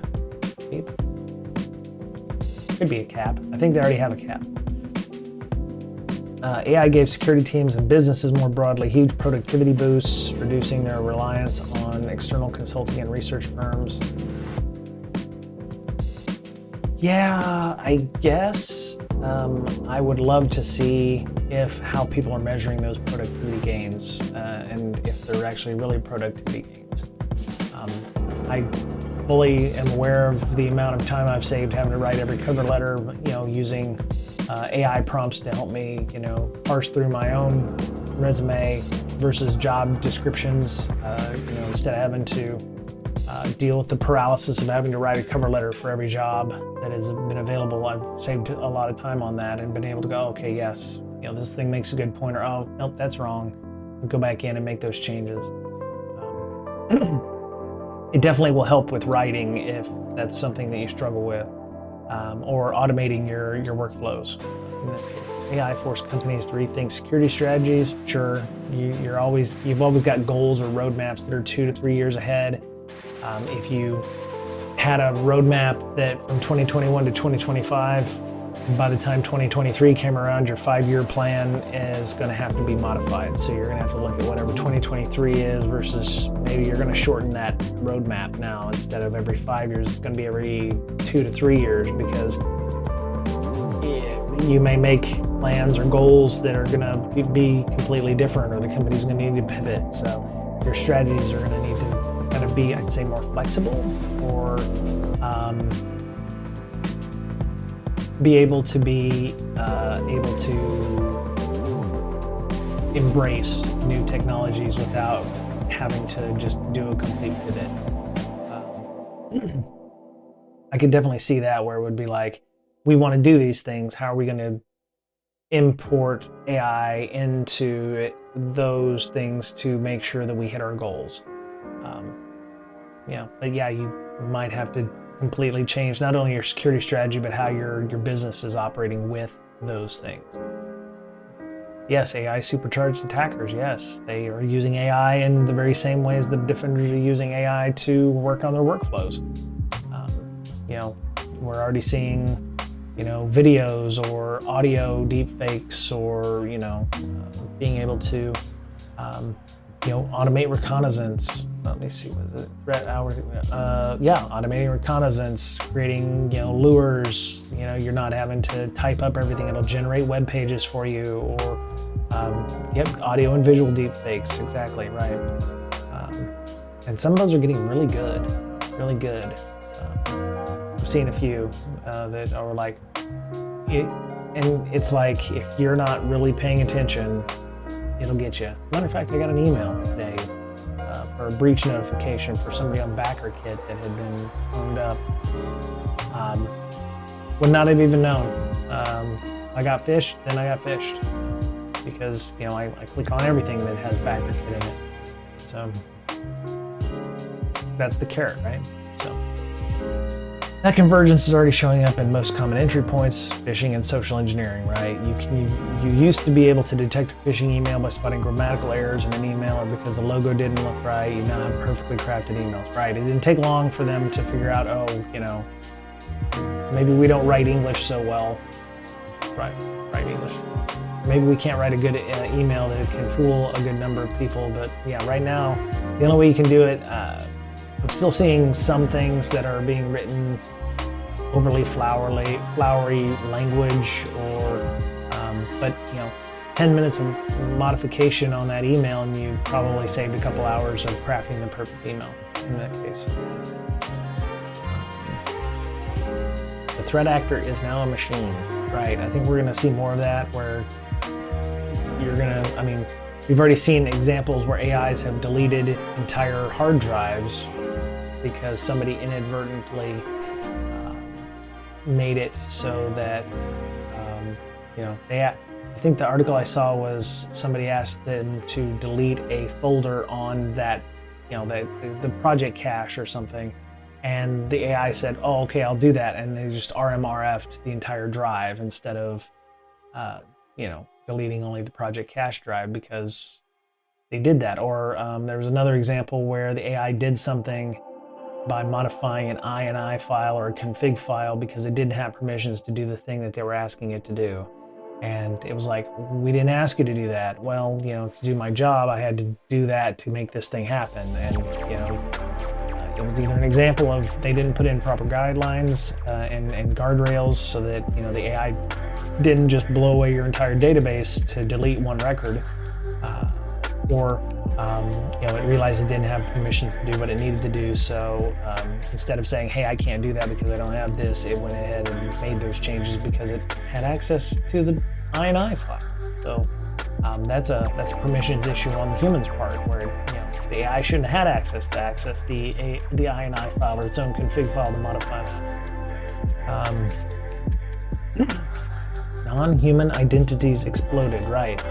could be a cap. I think they already have a cap. AI gave security teams and businesses more broadly huge productivity boosts, reducing their reliance on external consulting and research firms. Yeah, I guess I would love to see how people are measuring those productivity gains and if they're actually really productivity gains. I fully am aware of the amount of time I've saved having to write every cover letter, using AI prompts to help me, parse through my own resume versus job descriptions, instead of having to deal with the paralysis of having to write a cover letter for every job that has been available. I've saved a lot of time on that and been able to go, okay, yes, this thing makes a good point, or oh, nope, that's wrong. Go back in and make those changes. It definitely will help with writing if that's something that you struggle with, or automating your workflows. In this case, AI forced companies to rethink security strategies. Sure, you've always got goals or roadmaps that are 2 to 3 years ahead. If you had a roadmap that from 2021 to 2025, by the time 2023 came around, your 5-year plan is going to have to be modified. So you're going to have to look at whatever 2023 is versus maybe you're going to shorten that roadmap now. Instead of every 5 years, it's going to be every 2 to 3 years, because you may make plans or goals that are going to be completely different, or the company's going to need to pivot. So your strategies are going to need to kind of be, I'd say, more flexible, or be able to embrace new technologies without having to just do a complete pivot. I could definitely see that, where it would be like, we want to do these things. How are we going to import AI into those things to make sure that we hit our goals? But yeah, you might have to completely change not only your security strategy, but how your business is operating with those things. Yes, AI supercharged attackers. Yes, they are using AI in the very same ways the defenders are using AI to work on their workflows. We're already seeing, videos or audio deepfakes, or being able to, automate reconnaissance. Let me see, was it automating reconnaissance, creating, lures. You're not having to type up everything. It'll generate web pages for you, or audio and visual deepfakes. Exactly right. And some of those are getting really good. I've seen a few that are like it, and it's like, if you're not really paying attention, it'll get you. Matter of fact, I got an email today for a breach notification for somebody on BackerKit that had been owned up. Would not have even known. I got phished, because I click on everything that has BackerKit in it. So that's the carrot, right? So that convergence is already showing up in most common entry points, phishing and social engineering, right? You used to be able to detect a phishing email by spotting grammatical errors in an email, or because the logo didn't look right. You now have perfectly crafted emails, right? It didn't take long for them to figure out, maybe we don't write English so well. Write English. Maybe we can't write a good email that can fool a good number of people, but yeah, right now, the only way you can do it, I'm still seeing some things that are being written overly flowery language, but 10 minutes of modification on that email, and you've probably saved a couple hours of crafting the perfect email in that case. The threat actor is now a machine, right? I think we're going to see more of that, where we've already seen examples where AIs have deleted entire hard drives because somebody inadvertently made it so that, I think the article I saw was somebody asked them to delete a folder on that, the project cache or something. And the AI said, oh, okay, I'll do that. And they just RMRF'd the entire drive instead of, deleting only the project cache drive, because they did that. Or there was another example where the AI did something by modifying an INI file or a config file because it didn't have permissions to do the thing that they were asking it to do. And it was like, we didn't ask you to do that. Well, to do my job, I had to do that to make this thing happen. And, it was either an example of they didn't put in proper guidelines and guardrails so that, the AI didn't just blow away your entire database to delete one record, or it realized it didn't have permissions to do what it needed to do. So instead of saying, hey, I can't do that because I don't have this, it went ahead and made those changes because it had access to the INI file. So that's a permissions issue on the human's part, where the AI shouldn't have had access the INI file or its own config file to modify that. Non-human identities exploded, right?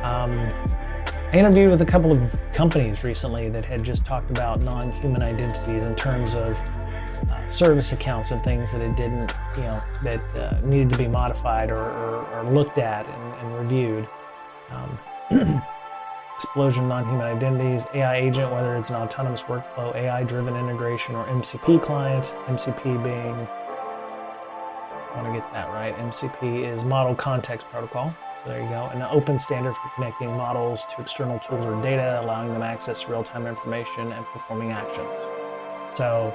I interviewed with a couple of companies recently that had just talked about non-human identities in terms of service accounts and things that it didn't, that needed to be modified or looked at and reviewed. Explosion of non-human identities, AI agent, whether it's an autonomous workflow, AI-driven integration, or MCP client. MCP being, I want to get that right, MCP is Model Context Protocol. There you go. An open standard for connecting models to external tools or data, allowing them access to real-time information and performing actions. So,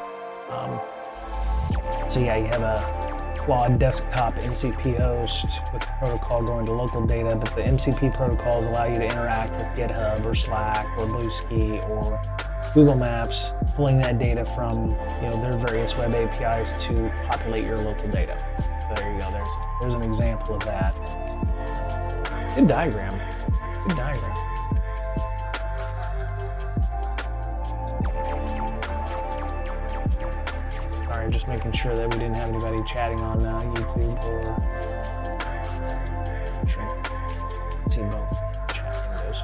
yeah, you have a Claude desktop MCP host with the protocol going to local data, but the MCP protocols allow you to interact with GitHub or Slack or Bluesky or Google Maps, pulling that data from their various web APIs to populate your local data. So there you go. There's an example of that. Good diagram. Good diagram. Sorry, just making sure that we didn't have anybody chatting on YouTube or. See both chat windows.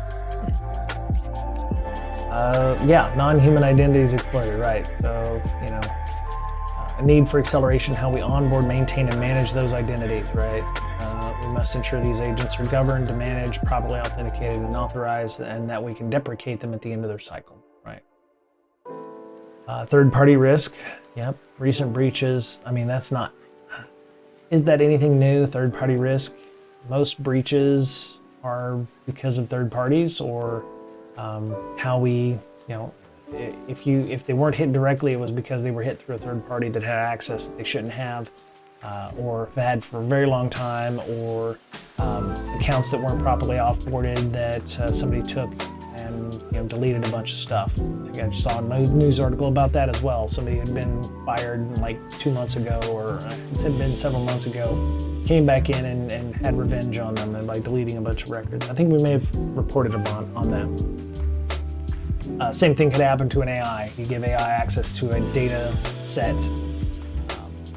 Yeah, non-human identities exploded, right? So a need for acceleration how we onboard, maintain, and manage those identities, right? We must ensure these agents are governed, managed, properly authenticated, and authorized, and that we can deprecate them at the end of their cycle, right? Third-party risk, yep. Recent breaches, I mean, that's not, is that anything new, third-party risk? Most breaches are because of third parties, or how we, if they weren't hit directly, it was because they were hit through a third party that had access that they shouldn't have, or had for a very long time, or accounts that weren't properly offboarded that somebody took and deleted a bunch of stuff. I think I just saw a news article about that as well. Somebody had been fired like 2 months ago, or it had been several months ago, came back in and had revenge on them and by deleting a bunch of records. I think we may have reported on that. Same thing could happen to an AI. You give AI access to a data set.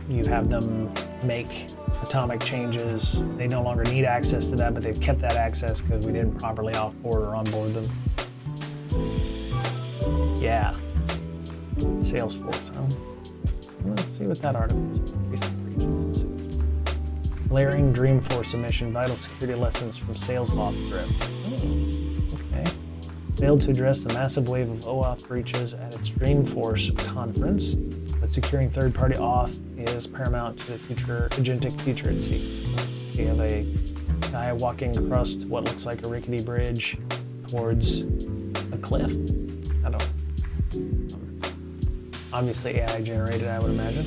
You have them make atomic changes. They no longer need access to that, but they've kept that access because we didn't properly offboard or onboard them. Yeah. Salesforce, huh? Let's see what that article is. Recent breaches. Let's see. Glaring Dreamforce emission, vital security lessons from SalesLoft trip. Okay. Failed to address the massive wave of OAuth breaches at its Dreamforce conference, but securing third-party auth is paramount to the future agentic future, it seems. So you have a guy walking across what looks like a rickety bridge towards a cliff. I don't know. Obviously AI generated, I would imagine.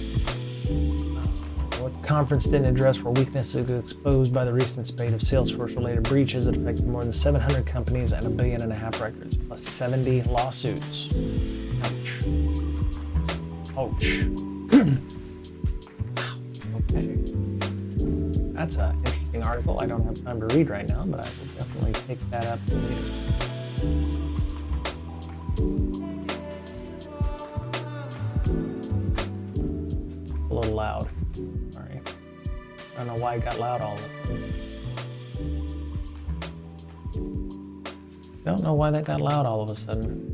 What the conference didn't address were weaknesses exposed by the recent spate of Salesforce-related breaches that affected more than 700 companies and 1.5 billion records, plus 70 lawsuits. Ouch. Ouch. Okay. That's an interesting article. I don't have time to read right now, but I will definitely pick that up later. It's a little loud. Sorry. I don't know why it got loud all of a sudden. Don't know why that got loud all of a sudden.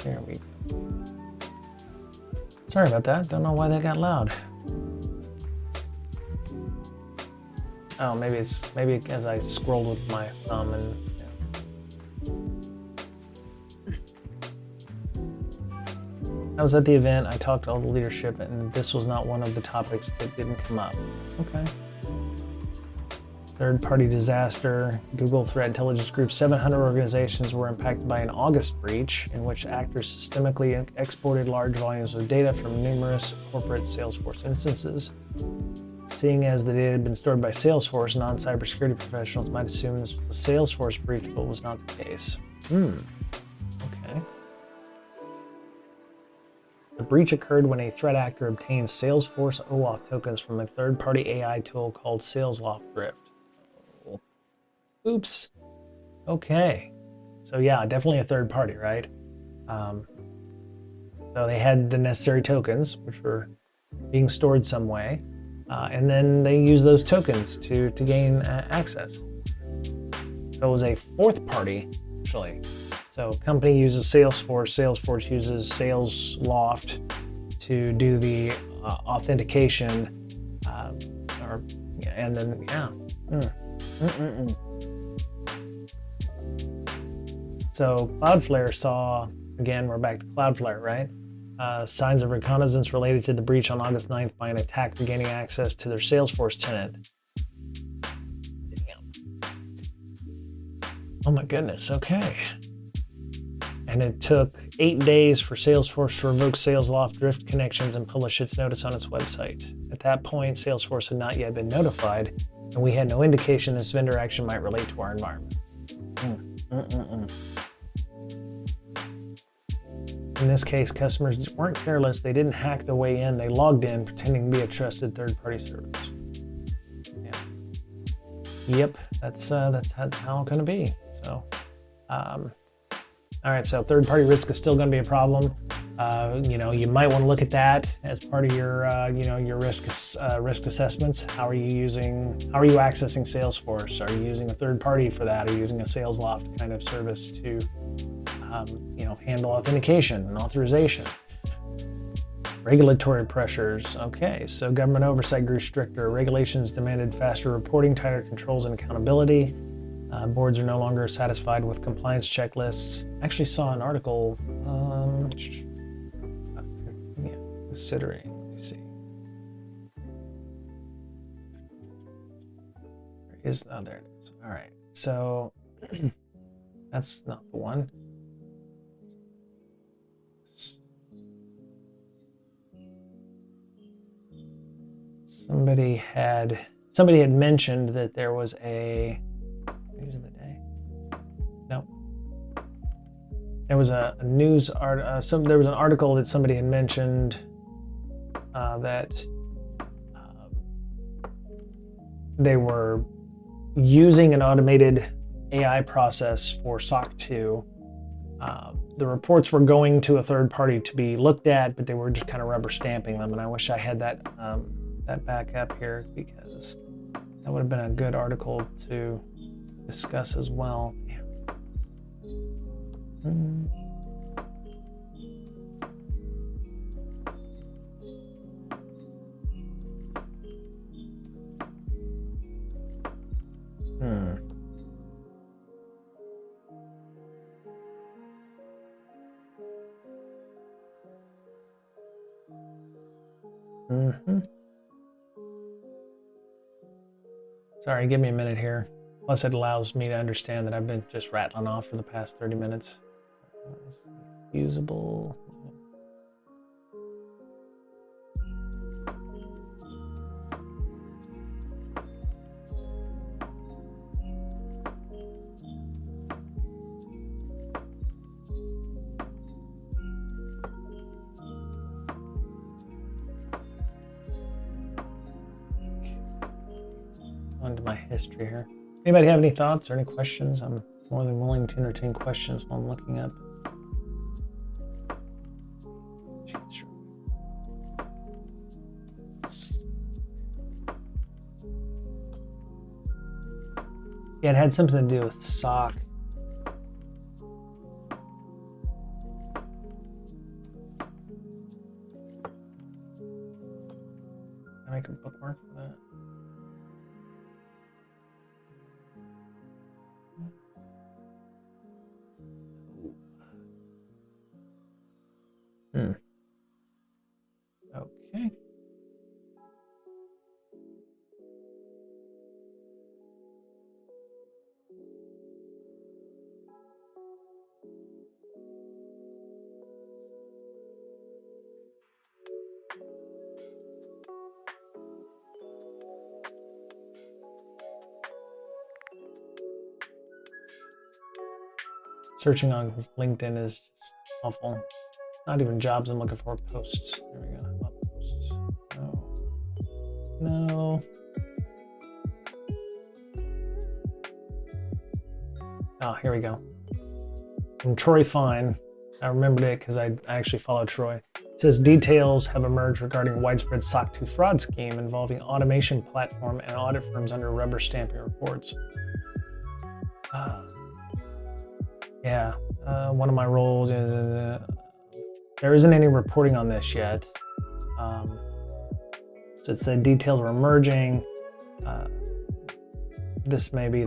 There we go. Sorry about that. Don't know why that got loud. Oh, maybe as I scrolled with my thumb and. I was at the event, I talked to all the leadership, and this was not one of the topics that didn't come up. Okay. Third-party disaster. Google Threat Intelligence Group, 700 organizations were impacted by an August breach in which actors systemically exported large volumes of data from numerous corporate Salesforce instances. Seeing as the data had been stored by Salesforce, non-cybersecurity professionals might assume this was a Salesforce breach, but was not the case. Okay. The breach occurred when a threat actor obtained Salesforce OAuth tokens from a third-party AI tool called SalesLoft Drift. Oh. Oops. Okay. So yeah, definitely a third party, right? So they had the necessary tokens, which were being stored some way, and then they used those tokens to gain access. So it was a fourth party, actually. So company uses Salesforce, Salesforce uses SalesLoft to do the authentication, and then, yeah. So Cloudflare saw, again, we're back to Cloudflare, right? Signs of reconnaissance related to the breach on August 9th by an attacker gaining access to their Salesforce tenant. Damn. Oh my goodness, okay. And it took 8 days for Salesforce to revoke SalesLoft Drift connections and publish its notice on its website. At that point, Salesforce had not yet been notified, and we had no indication this vendor action might relate to our environment. In this case, customers weren't careless. They didn't hack their way in. They logged in, pretending to be a trusted third-party service. Yeah. Yep, that's how it's going to be. So, all right, so third-party risk is still going to be a problem. You might want to look at that as part of your, your risk assessments. How are you accessing Salesforce? Are you using a third party for that? Are you using a SalesLoft kind of service to, handle authentication and authorization? Regulatory pressures. Okay, so government oversight grew stricter. Regulations demanded faster reporting, tighter controls, and accountability. Boards are no longer satisfied with compliance checklists. I actually saw an article, considering, let me see. There it is. All right, so that's not the one. Somebody had mentioned that there was a news of the day. No. There was a news there was an article that somebody had mentioned that they were using an automated AI process for SOC 2. The reports were going to a third party to be looked at, but they were just kind of rubber stamping them. And I wish I had that back up here, because that would have been a good article to discuss as well. Yeah. Sorry, give me a minute here. Plus, it allows me to understand that I've been just rattling off for the past 30 minutes. Usable. Onto my history here. Anybody have any thoughts or any questions? I'm more than willing to entertain questions while I'm looking up. Yeah, it had something to do with SOC. Can I make a bookmark for that? searching on LinkedIn is just awful. Not even jobs I'm looking for, posts. There we go. Oh, posts. No. Oh, here we go. From Troy Fine. I remembered it because I actually follow Troy. It says details have emerged regarding widespread SOC 2 fraud scheme involving automation platform and audit firms under rubber stamping reports. Yeah, one of my roles is there isn't any reporting on this yet. So it said details are emerging. This may be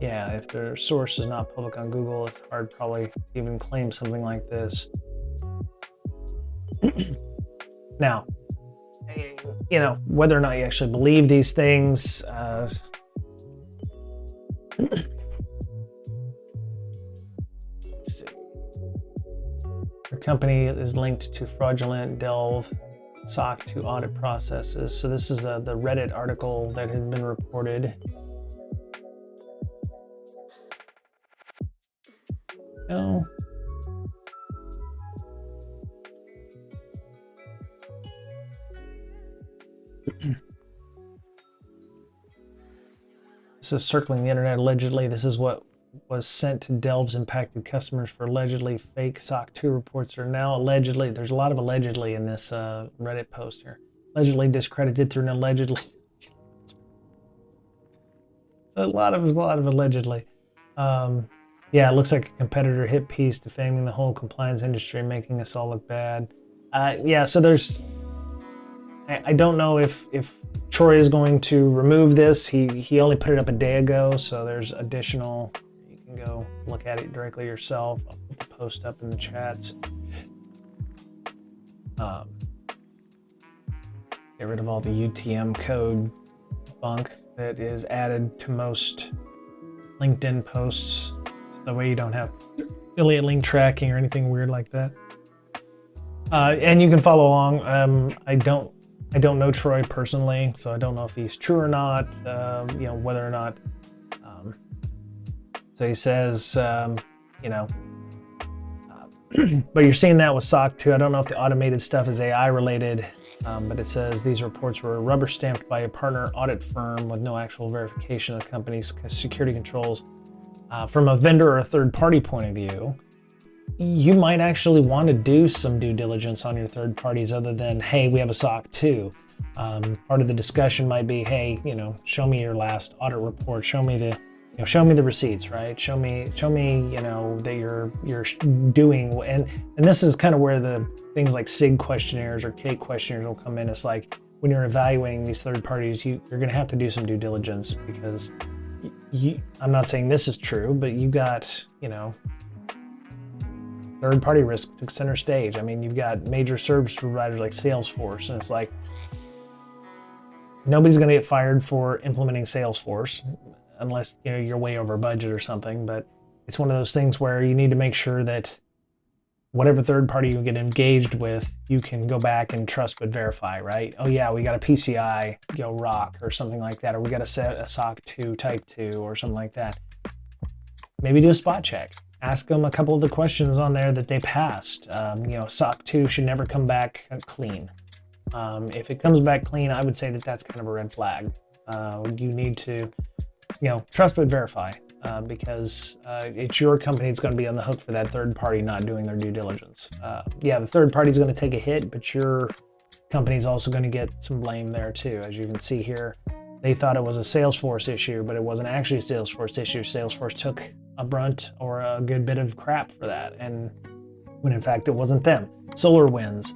yeah, if the source is not public on Google, it's hard probably to even claim something like this. Now, you know, whether or not you actually believe these things, let's see. Your company is linked to fraudulent delve SOC 2 audit processes. So this is the Reddit article that has been reported. No. This is circling the internet allegedly. This is what was sent to Delve's impacted customers for allegedly fake SOC 2 reports are now allegedly, there's a lot of allegedly in this Reddit post here. Allegedly discredited through an allegedly. a lot of allegedly. Yeah, it looks like a competitor hit piece defaming the whole compliance industry, making us all look bad. Yeah, so there's, I don't know if Troy is going to remove this. He only put it up a day ago, so there's additional, you can go look at it directly yourself. I'll put the post up in the chats. Get rid of all the UTM code bunk that is added to most LinkedIn posts. That way you don't have affiliate link tracking or anything weird like that. And you can follow along. I don't know Troy personally, so I don't know if he's true or not. You know, whether or not. So he says, you know, but you're seeing that with SOC 2. I don't know if the automated stuff is AI related, but it says these reports were rubber stamped by a partner audit firm with no actual verification of the company's security controls. From a vendor or a third-party point of view, you might actually want to do some due diligence on your third parties other than, hey, we have a SOC 2. Part of the discussion might be, hey, you know, show me your last audit report. Show me the, you know, show me the receipts, right? Show me, you know, that you're doing. And this is kind of where the things like SIG questionnaires or CAKE questionnaires will come in. It's like when you're evaluating these third parties, you're going to have to do some due diligence because I'm not saying this is true, but you got, you know, third-party risk took center stage. I mean, you've got major service providers like Salesforce, and it's like nobody's going to get fired for implementing Salesforce unless, you know, you're way over budget or something. But it's one of those things where you need to make sure that whatever third party you get engaged with, you can go back and trust but verify, right? Oh yeah, we got a PCI, you know, ROC or something like that, or we got a SOC 2 type 2 or something like that. Maybe do a spot check. Ask them a couple of the questions on there that they passed. You know, SOC 2 should never come back clean. If it comes back clean, I would say that that's kind of a red flag. You need to, you know, trust but verify. Because it's your company that's going to be on the hook for that third party not doing their due diligence. Yeah, the third party is going to take a hit, but your company is also going to get some blame there too. As you can see here, they thought it was a Salesforce issue, but it wasn't actually a Salesforce issue. Salesforce took a brunt or a good bit of crap for that, and when in fact it wasn't them. SolarWinds,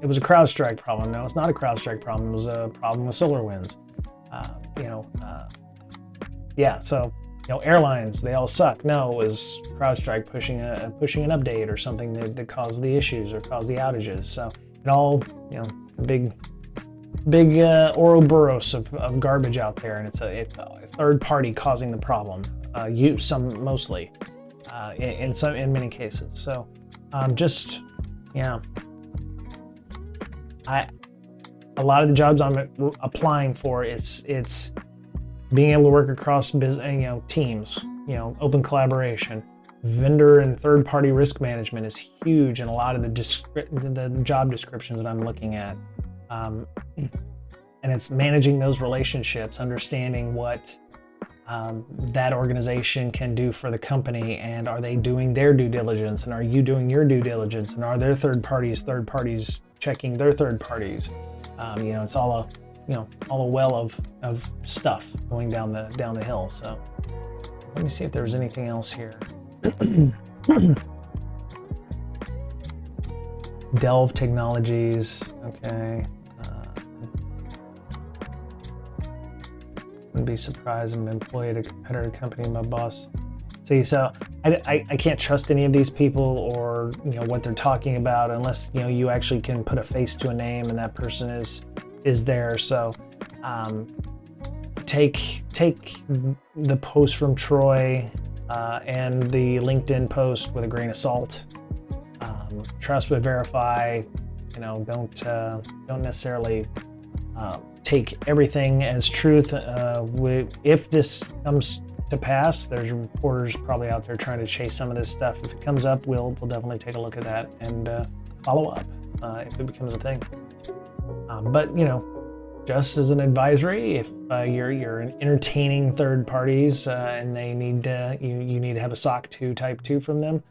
it was a CrowdStrike problem. No, it's not a CrowdStrike problem. It was a problem with SolarWinds. You know, yeah, so. You know, airlines, they all suck. No, it was CrowdStrike pushing an update or something that caused the issues or caused the outages. So it all, you know, big Ouroboros of garbage out there, and it's a third party causing the problem. Mostly, in many cases. So just, yeah, a lot of the jobs I'm applying for, it's being able to work across business, you know, teams, open collaboration. Vendor and third-party risk management is huge in a lot of the job descriptions that I'm looking at. And it's managing those relationships, understanding what that organization can do for the company, and are they doing their due diligence, and are you doing your due diligence, and are there third parties checking their third parties? It's all a well of stuff going down the hill. So let me see if there's anything else here. Delve Technologies, okay. Wouldn't be surprised if I'm employed at a competitor company, my boss. See, so I can't trust any of these people or what they're talking about unless you actually can put a face to a name and that person is there. So take the post from Troy and the LinkedIn post with a grain of salt. Trust but verify. Don't necessarily take everything as truth. If this comes to pass, there's reporters probably out there trying to chase some of this stuff. If it comes up, we'll definitely take a look at that and follow up if it becomes a thing. But just as an advisory, if you're entertaining third parties and they need you need to have a SOC 2 type 2 from them,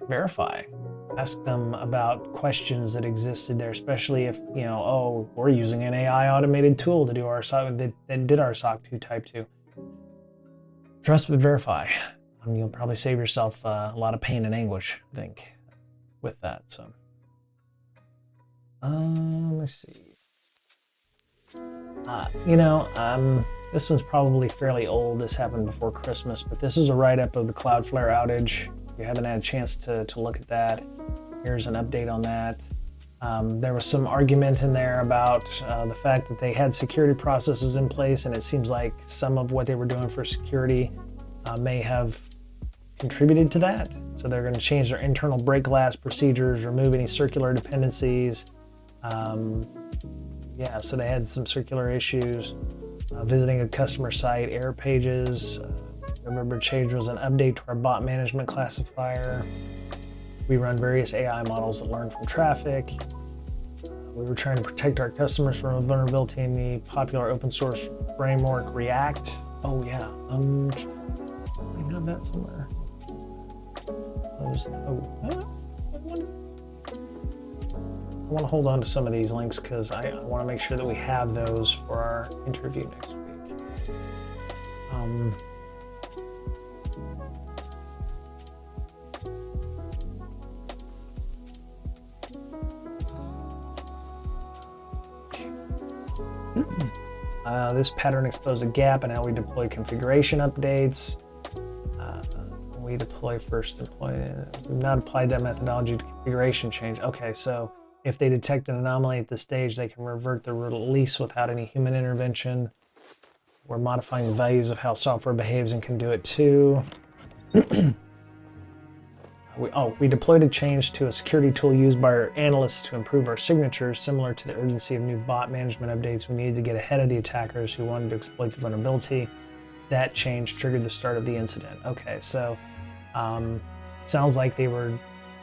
verify. Ask them about questions that existed there, especially if we're using an AI automated tool to do our SOC that did our SOC 2 type 2. Trust but verify. You'll probably save yourself a lot of pain and anguish, I think, with that. So let's see. This one's probably fairly old. This happened before Christmas, but this is a write-up of the Cloudflare outage. If you haven't had a chance to look at that, here's an update on that. There was some argument in there about the fact that they had security processes in place, and it seems like some of what they were doing for security may have contributed to that. So they're going to change their internal break glass procedures, remove any circular dependencies. So they had some circular issues. Visiting a customer site, error pages. Remember, change was an update to our bot management classifier. We run various AI models that learn from traffic. We were trying to protect our customers from a vulnerability in the popular open source framework React. Oh yeah, I have that somewhere. I want to hold on to some of these links because I want to make sure that we have those for our interview next week. This pattern exposed a gap in how we deploy configuration updates. We deploy first deploy. We've not applied that methodology to configuration change. Okay, so if they detect an anomaly at this stage, they can revert the release without any human intervention. We're modifying the values of how software behaves and can do it too. We deployed a change to a security tool used by our analysts to improve our signatures. Similar to the urgency of new bot management updates, we needed to get ahead of the attackers who wanted to exploit the vulnerability. That change triggered the start of the incident. Okay, so sounds like they were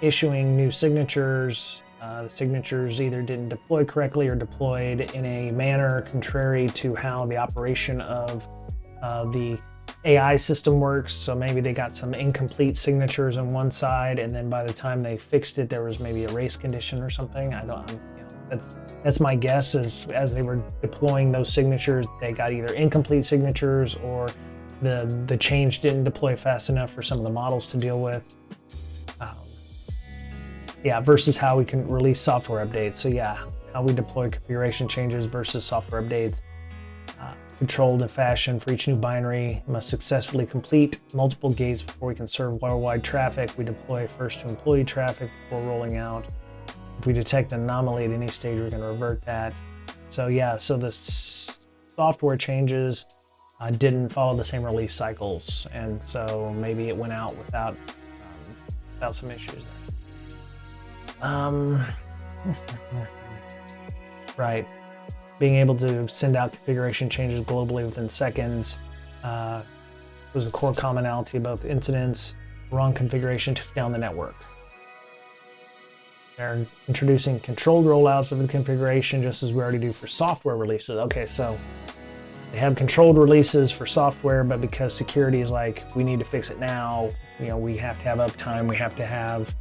issuing new signatures. The signatures either didn't deploy correctly or deployed in a manner contrary to how the operation of the AI system works. So maybe they got some incomplete signatures on one side, and then by the time they fixed it, there was maybe a race condition or something. That's my guess. As they were deploying those signatures, they got either incomplete signatures or the change didn't deploy fast enough for some of the models to deal with. Versus how we can release software updates. So how we deploy configuration changes versus software updates. Controlled in fashion for each new binary must successfully complete multiple gates before we can serve worldwide traffic. We deploy first to employee traffic before rolling out. If we detect an anomaly at any stage, we're going to revert that. So so the software changes didn't follow the same release cycles, and so maybe it went out without some issues there. Right. Being able to send out configuration changes globally within seconds. was a core commonality of both incidents, wrong configuration took down the network. They're introducing controlled rollouts of the configuration just as we already do for software releases. Okay, so they have controlled releases for software, but because security is like, we need to fix it now, we have to have uptime, we have to have,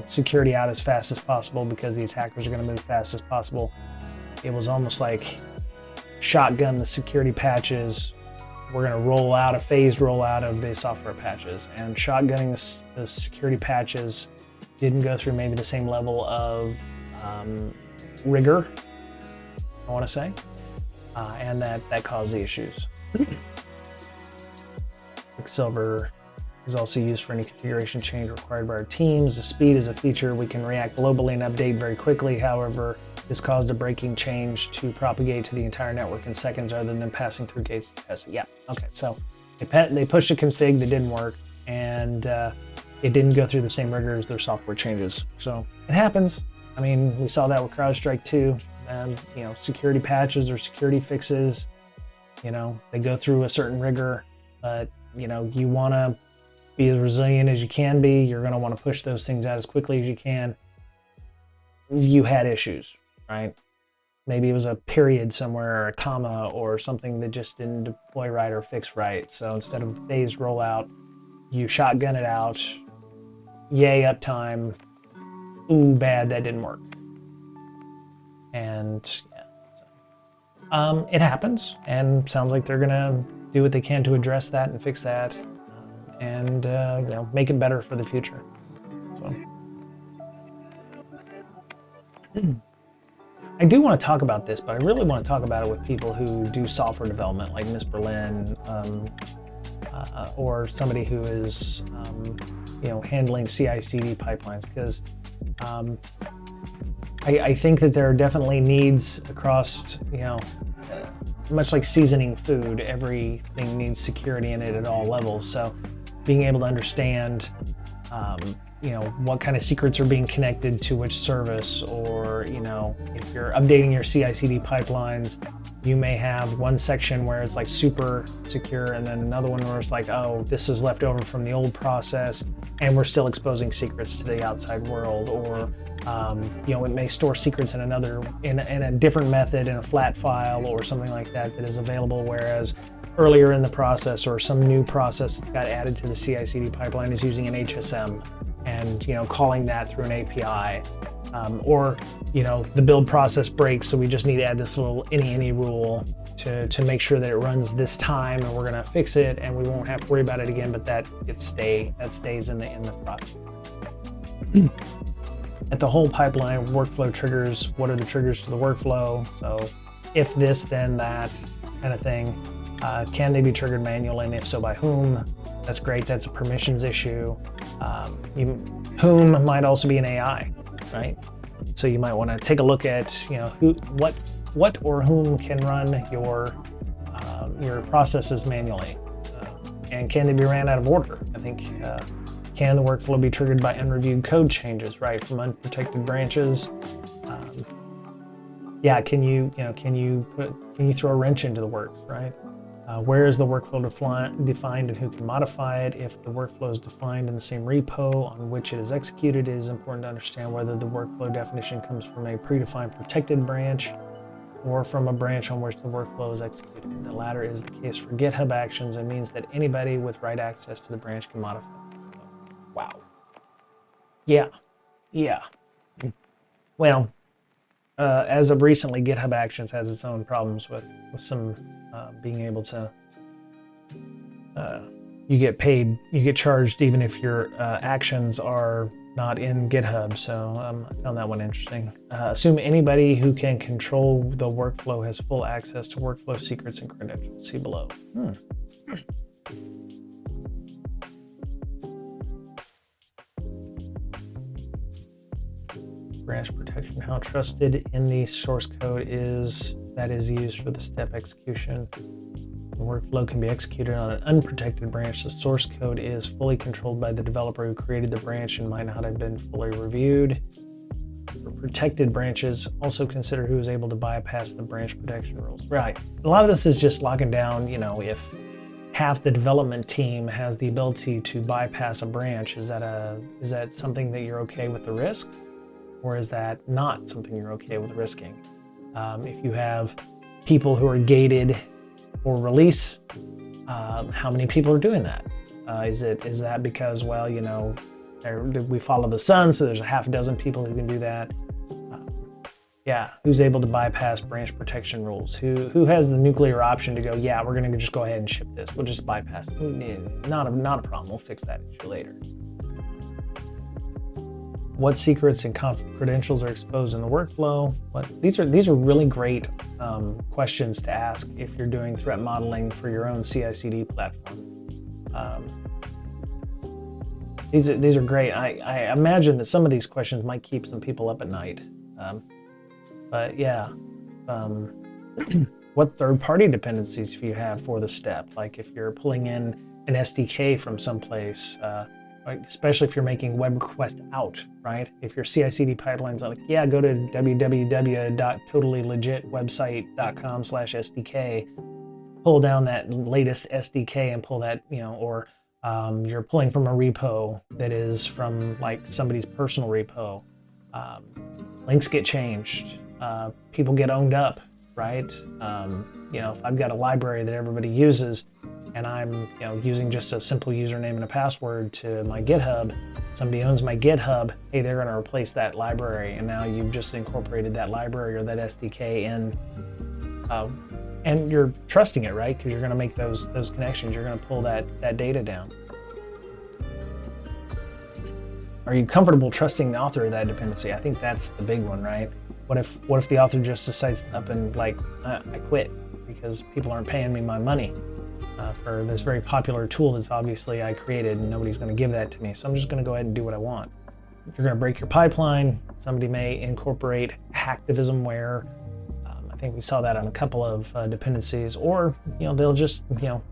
security out as fast as possible because the attackers are going to move fast as possible. It was almost like shotgun the security patches. We're going to roll out a phased rollout of the software patches, and shotgunning the security patches didn't go through maybe the same level of rigor, I want to say, and that caused the issues. Quicksilver is also used for any configuration change required by our teams. The speed is a feature we can react globally and update very quickly. However, this caused a breaking change to propagate to the entire network in seconds rather than passing through gates to test it. Yeah, okay, so they pushed a config that didn't work, and it didn't go through the same rigor as their software changes. So it happens. I mean, we saw that with CrowdStrike too. And security patches or security fixes, they go through a certain rigor, but you want to be as resilient as you can be. You're going to want to push those things out as quickly as you can. You had issues, right? Maybe it was a period somewhere or a comma or something that just didn't deploy right or fix right. So instead of phased rollout, you shotgun it out. Yay, uptime. Ooh, bad, that didn't work. And yeah, so, it happens, and sounds like they're gonna do what they can to address that and fix that, and make it better for the future. So I do want to talk about this, but I really want to talk about it with people who do software development, like Miss Berlin, or somebody who is handling CI/CD pipelines, because I think that there are definitely needs across, much like seasoning food, everything needs security in it at all levels. So being able to understand, what kind of secrets are being connected to which service, or, if you're updating your CI/CD pipelines, you may have one section where it's like super secure, and then another one where it's like, oh, this is left over from the old process, and we're still exposing secrets to the outside world, or it may store secrets in a different method in a flat file or something like that is available, whereas earlier in the process or some new process that got added to the CI/CD pipeline is using an HSM and calling that through an API, or the build process breaks, so we just need to add this little any rule to make sure that it runs this time, and we're going to fix it and we won't have to worry about it again, but that stays in the process. At the whole pipeline, workflow triggers, what are the triggers to the workflow? So if this, then that kind of thing. Can they be triggered manually, and if so, by whom? That's great. That's a permissions issue. Whom might also be an AI, right? So you might want to take a look at, what or whom can run your processes manually, and can they be ran out of order? I think. Can the workflow be triggered by unreviewed code changes, right, from unprotected branches? Can you throw a wrench into the works, right? Where is the workflow defined and who can modify it? If the workflow is defined in the same repo on which it is executed, it is important to understand whether the workflow definition comes from a predefined protected branch or from a branch on which the workflow is executed. The latter is the case for GitHub Actions and means that anybody with right access to the branch can modify it. Wow. Yeah. Well, as of recently, GitHub Actions has its own problems with some being able to, you get paid, you get charged even if your actions are not in GitHub. So I found that one interesting. Assume anybody who can control the workflow has full access to workflow secrets and credentials. See below. Branch protection, how trusted in the source code is that is used for the step execution. The workflow can be executed on an unprotected branch. The source code is fully controlled by the developer who created the branch and might not have been fully reviewed. For protected branches, also consider who is able to bypass the branch protection rules. Right. A lot of this is just locking down, if half the development team has the ability to bypass a branch, is that something that you're okay with the risk, or is that not something you're okay with risking? If you have people who are gated for release, how many people are doing that? Is that because, well, you know, we follow the sun, so there's a half a dozen people who can do that? Yeah, who's able to bypass branch protection rules? Who has the nuclear option to go, yeah, we're going to just go ahead and ship this. We'll just bypass it. Not a problem. We'll fix that issue later. What secrets and credentials are exposed in the workflow? These are really great questions to ask if you're doing threat modeling for your own CI/CD platform. These are great. I imagine that some of these questions might keep some people up at night. But yeah, what third-party dependencies do you have for the step? Like if you're pulling in an SDK from someplace, especially if you're making web request out, right? If your CI/CD pipeline's like, yeah, go to www.totallylegitwebsite.com/SDK, pull down that latest SDK and pull that, you know, or you're pulling from a repo that is from like somebody's personal repo. Links get changed. People get owned up, right? You know, if I've got a library that everybody uses and I'm, you know, using just a simple username and a password to my GitHub, somebody owns my GitHub, hey, they're going to replace that library, and now you've just incorporated that library or that SDK in, and you're trusting it, right? Because you're going to make those connections. You're going to pull that data down. Are you comfortable trusting the author of that dependency? I think that's the big one, right? What if the author just decides up and like, I quit because people aren't paying me my money for this very popular tool that's obviously I created and nobody's going to give that to me. So I'm just going to go ahead and do what I want. If you're going to break your pipeline, somebody may incorporate hacktivismware. I think we saw that on a couple of dependencies, or, you know, they'll just, you know,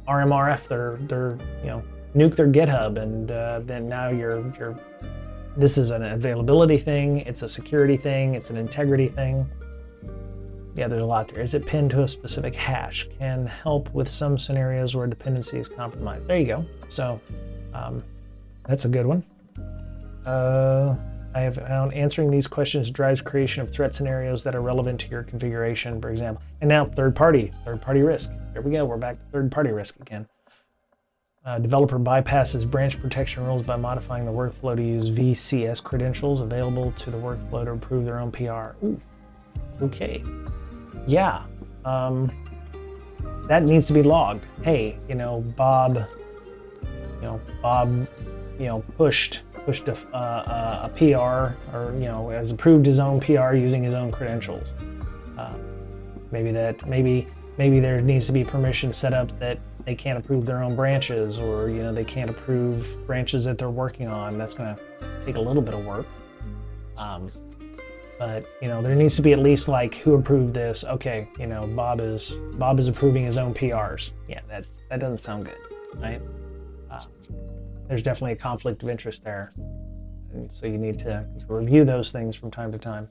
RMRF their you know, nuke their GitHub, and then now this is an availability thing, it's a security thing, it's an integrity thing. Yeah, there's a lot there. Is it pinned to a specific hash? Can help with some scenarios where dependency is compromised. There you go. So that's a good one. I have found answering these questions drives creation of threat scenarios that are relevant to your configuration, for example. And now third-party risk. There we go. We're back to third-party risk again. Developer bypasses branch protection rules by modifying the workflow to use VCS credentials available to the workflow to approve their own PR. Ooh, okay. Yeah, that needs to be logged. Hey, you know, Bob, pushed a PR, or, you know, has approved his own PR using his own credentials. Maybe there needs to be permission set up that they can't approve their own branches, or, you know, they can't approve branches that they're working on. That's going to take a little bit of work. But, you know, there needs to be at least like, who approved this? Okay, you know, Bob is approving his own PRs. Yeah, that doesn't sound good, right? There's definitely a conflict of interest there, and so you need to review those things from time to time.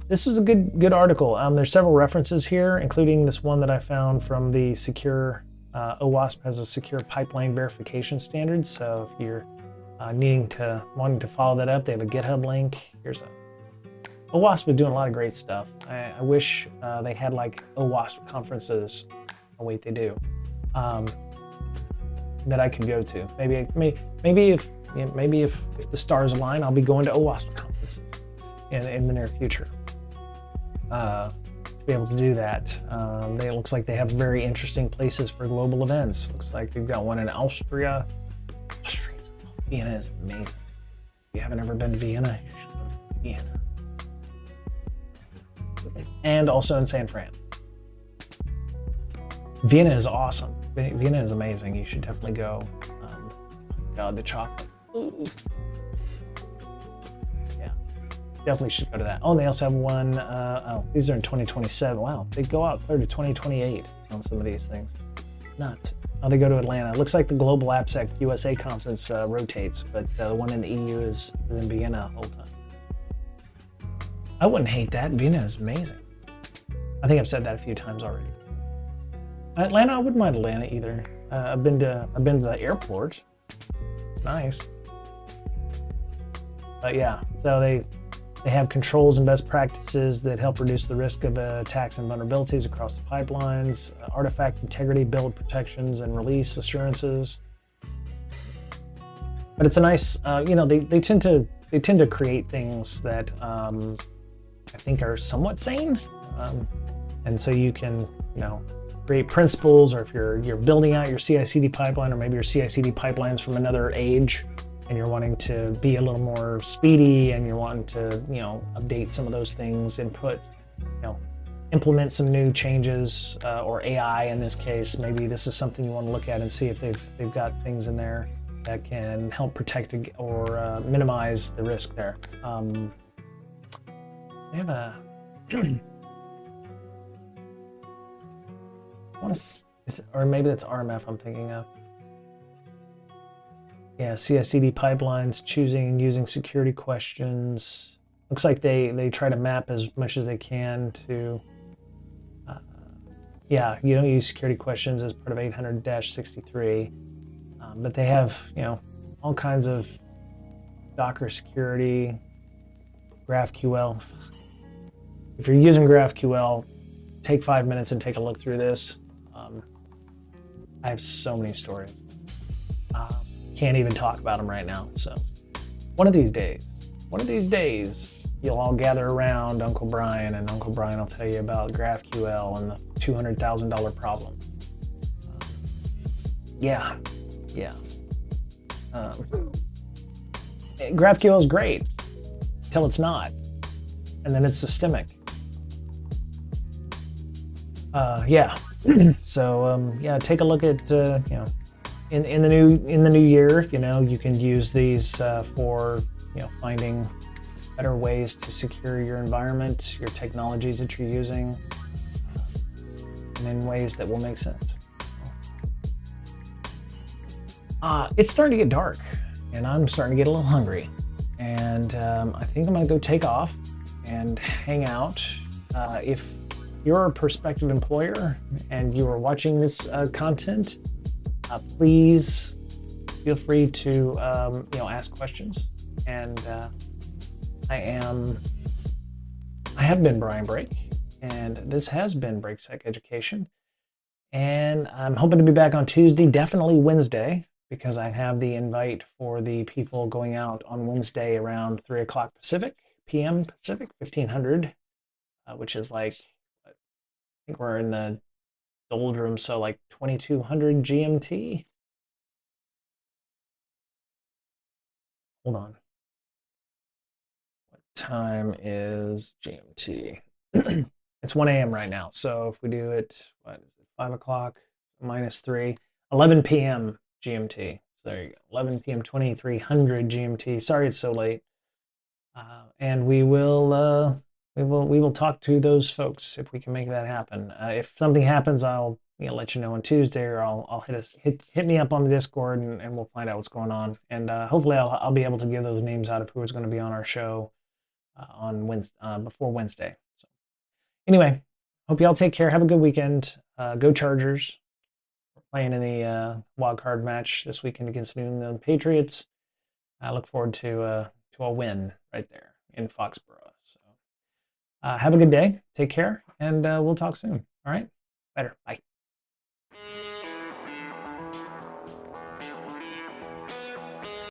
This is a good article. There's several references here, including this one that I found from the secure. OWASP has a secure pipeline verification standard. So if you're wanting to follow that up, they have a GitHub link. OWASP is doing a lot of great stuff. I wish they had like OWASP conferences. Oh wait, they do. That I could go to. Maybe if the stars align, I'll be going to OWASP conferences in the near future. To be able to do that. It looks like they have very interesting places for global events. Looks like they've got one in Austria. Vienna is amazing. If you haven't ever been to Vienna, you should go to Vienna. And also in San Fran. Vienna is awesome. Vienna is amazing. You should definitely go. God, the chocolate. Ooh. Yeah, definitely should go to that. Oh, and they also have one. These are in 2027. Wow, they go out clear to 2028 on some of these things. Nuts. Oh, they go to Atlanta. It looks like the Global AppSec USA conference rotates, but the one in the EU is in Vienna the whole time. I wouldn't hate that. Vienna is amazing. I think I've said that a few times already. Atlanta, I wouldn't mind Atlanta either. I've been to the airport. It's nice. But yeah, so they have controls and best practices that help reduce the risk of attacks and vulnerabilities across the pipelines, artifact integrity, build protections, and release assurances. But it's a nice, they tend to create things that I think are somewhat sane, and so you can create principles, or if you're building out your CI/CD pipeline, or maybe your CI/CD pipelines from another age, and you're wanting to be a little more speedy, and you're wanting to update some of those things, implement some new changes, or AI in this case. Maybe this is something you want to look at and see if they've got things in there that can help protect or minimize the risk there. They have a or maybe that's RMF I'm thinking of. Yeah, CI/CD pipelines, choosing and using security questions. Looks like they try to map as much as they can to, yeah, you don't use security questions as part of 800-63, but they have, all kinds of Docker security, GraphQL. If you're using GraphQL, take 5 minutes and take a look through this. I have so many stories. Can't even talk about them right now. So one of these days, you'll all gather around Uncle Brian, and Uncle Brian will tell you about GraphQL and the $200,000 problem. Yeah. GraphQL is great until it's not, and then it's systemic. Yeah. So yeah, take a look at in the new year. You can use these for finding better ways to secure your environment, your technologies that you're using, and in ways that will make sense. It's starting to get dark, and I'm starting to get a little hungry, and I think I'm going to go take off and hang out. If you're a prospective employer and you are watching this content, please feel free to ask questions. And I have been Brian Brake, and this has been BrakeSec Education. And I'm hoping to be back on Tuesday, definitely Wednesday, because I have the invite for the people going out on Wednesday around 3 o'clock p.m. Pacific, 1500, which is like, I think we're in the doldrums, so like 2200 GMT. Hold on. What time is GMT? It's 1 a.m. right now. So if we do it, 5 o'clock minus 3, 11 p.m. GMT. So there you go, 11 p.m. 2300 GMT. Sorry it's so late. And we will talk to those folks if we can make that happen. If something happens, I'll let you know on Tuesday, or I'll hit me up on the Discord, and we'll find out what's going on. And hopefully I'll be able to give those names out of who is going to be on our show on Wednesday, before Wednesday. So anyway, hope y'all take care. Have a good weekend. Go Chargers. We're playing in the wild card match this weekend against the New England Patriots. I look forward to a win right there in Foxborough. So have a good day. Take care, and we'll talk soon. All right? Later. Bye.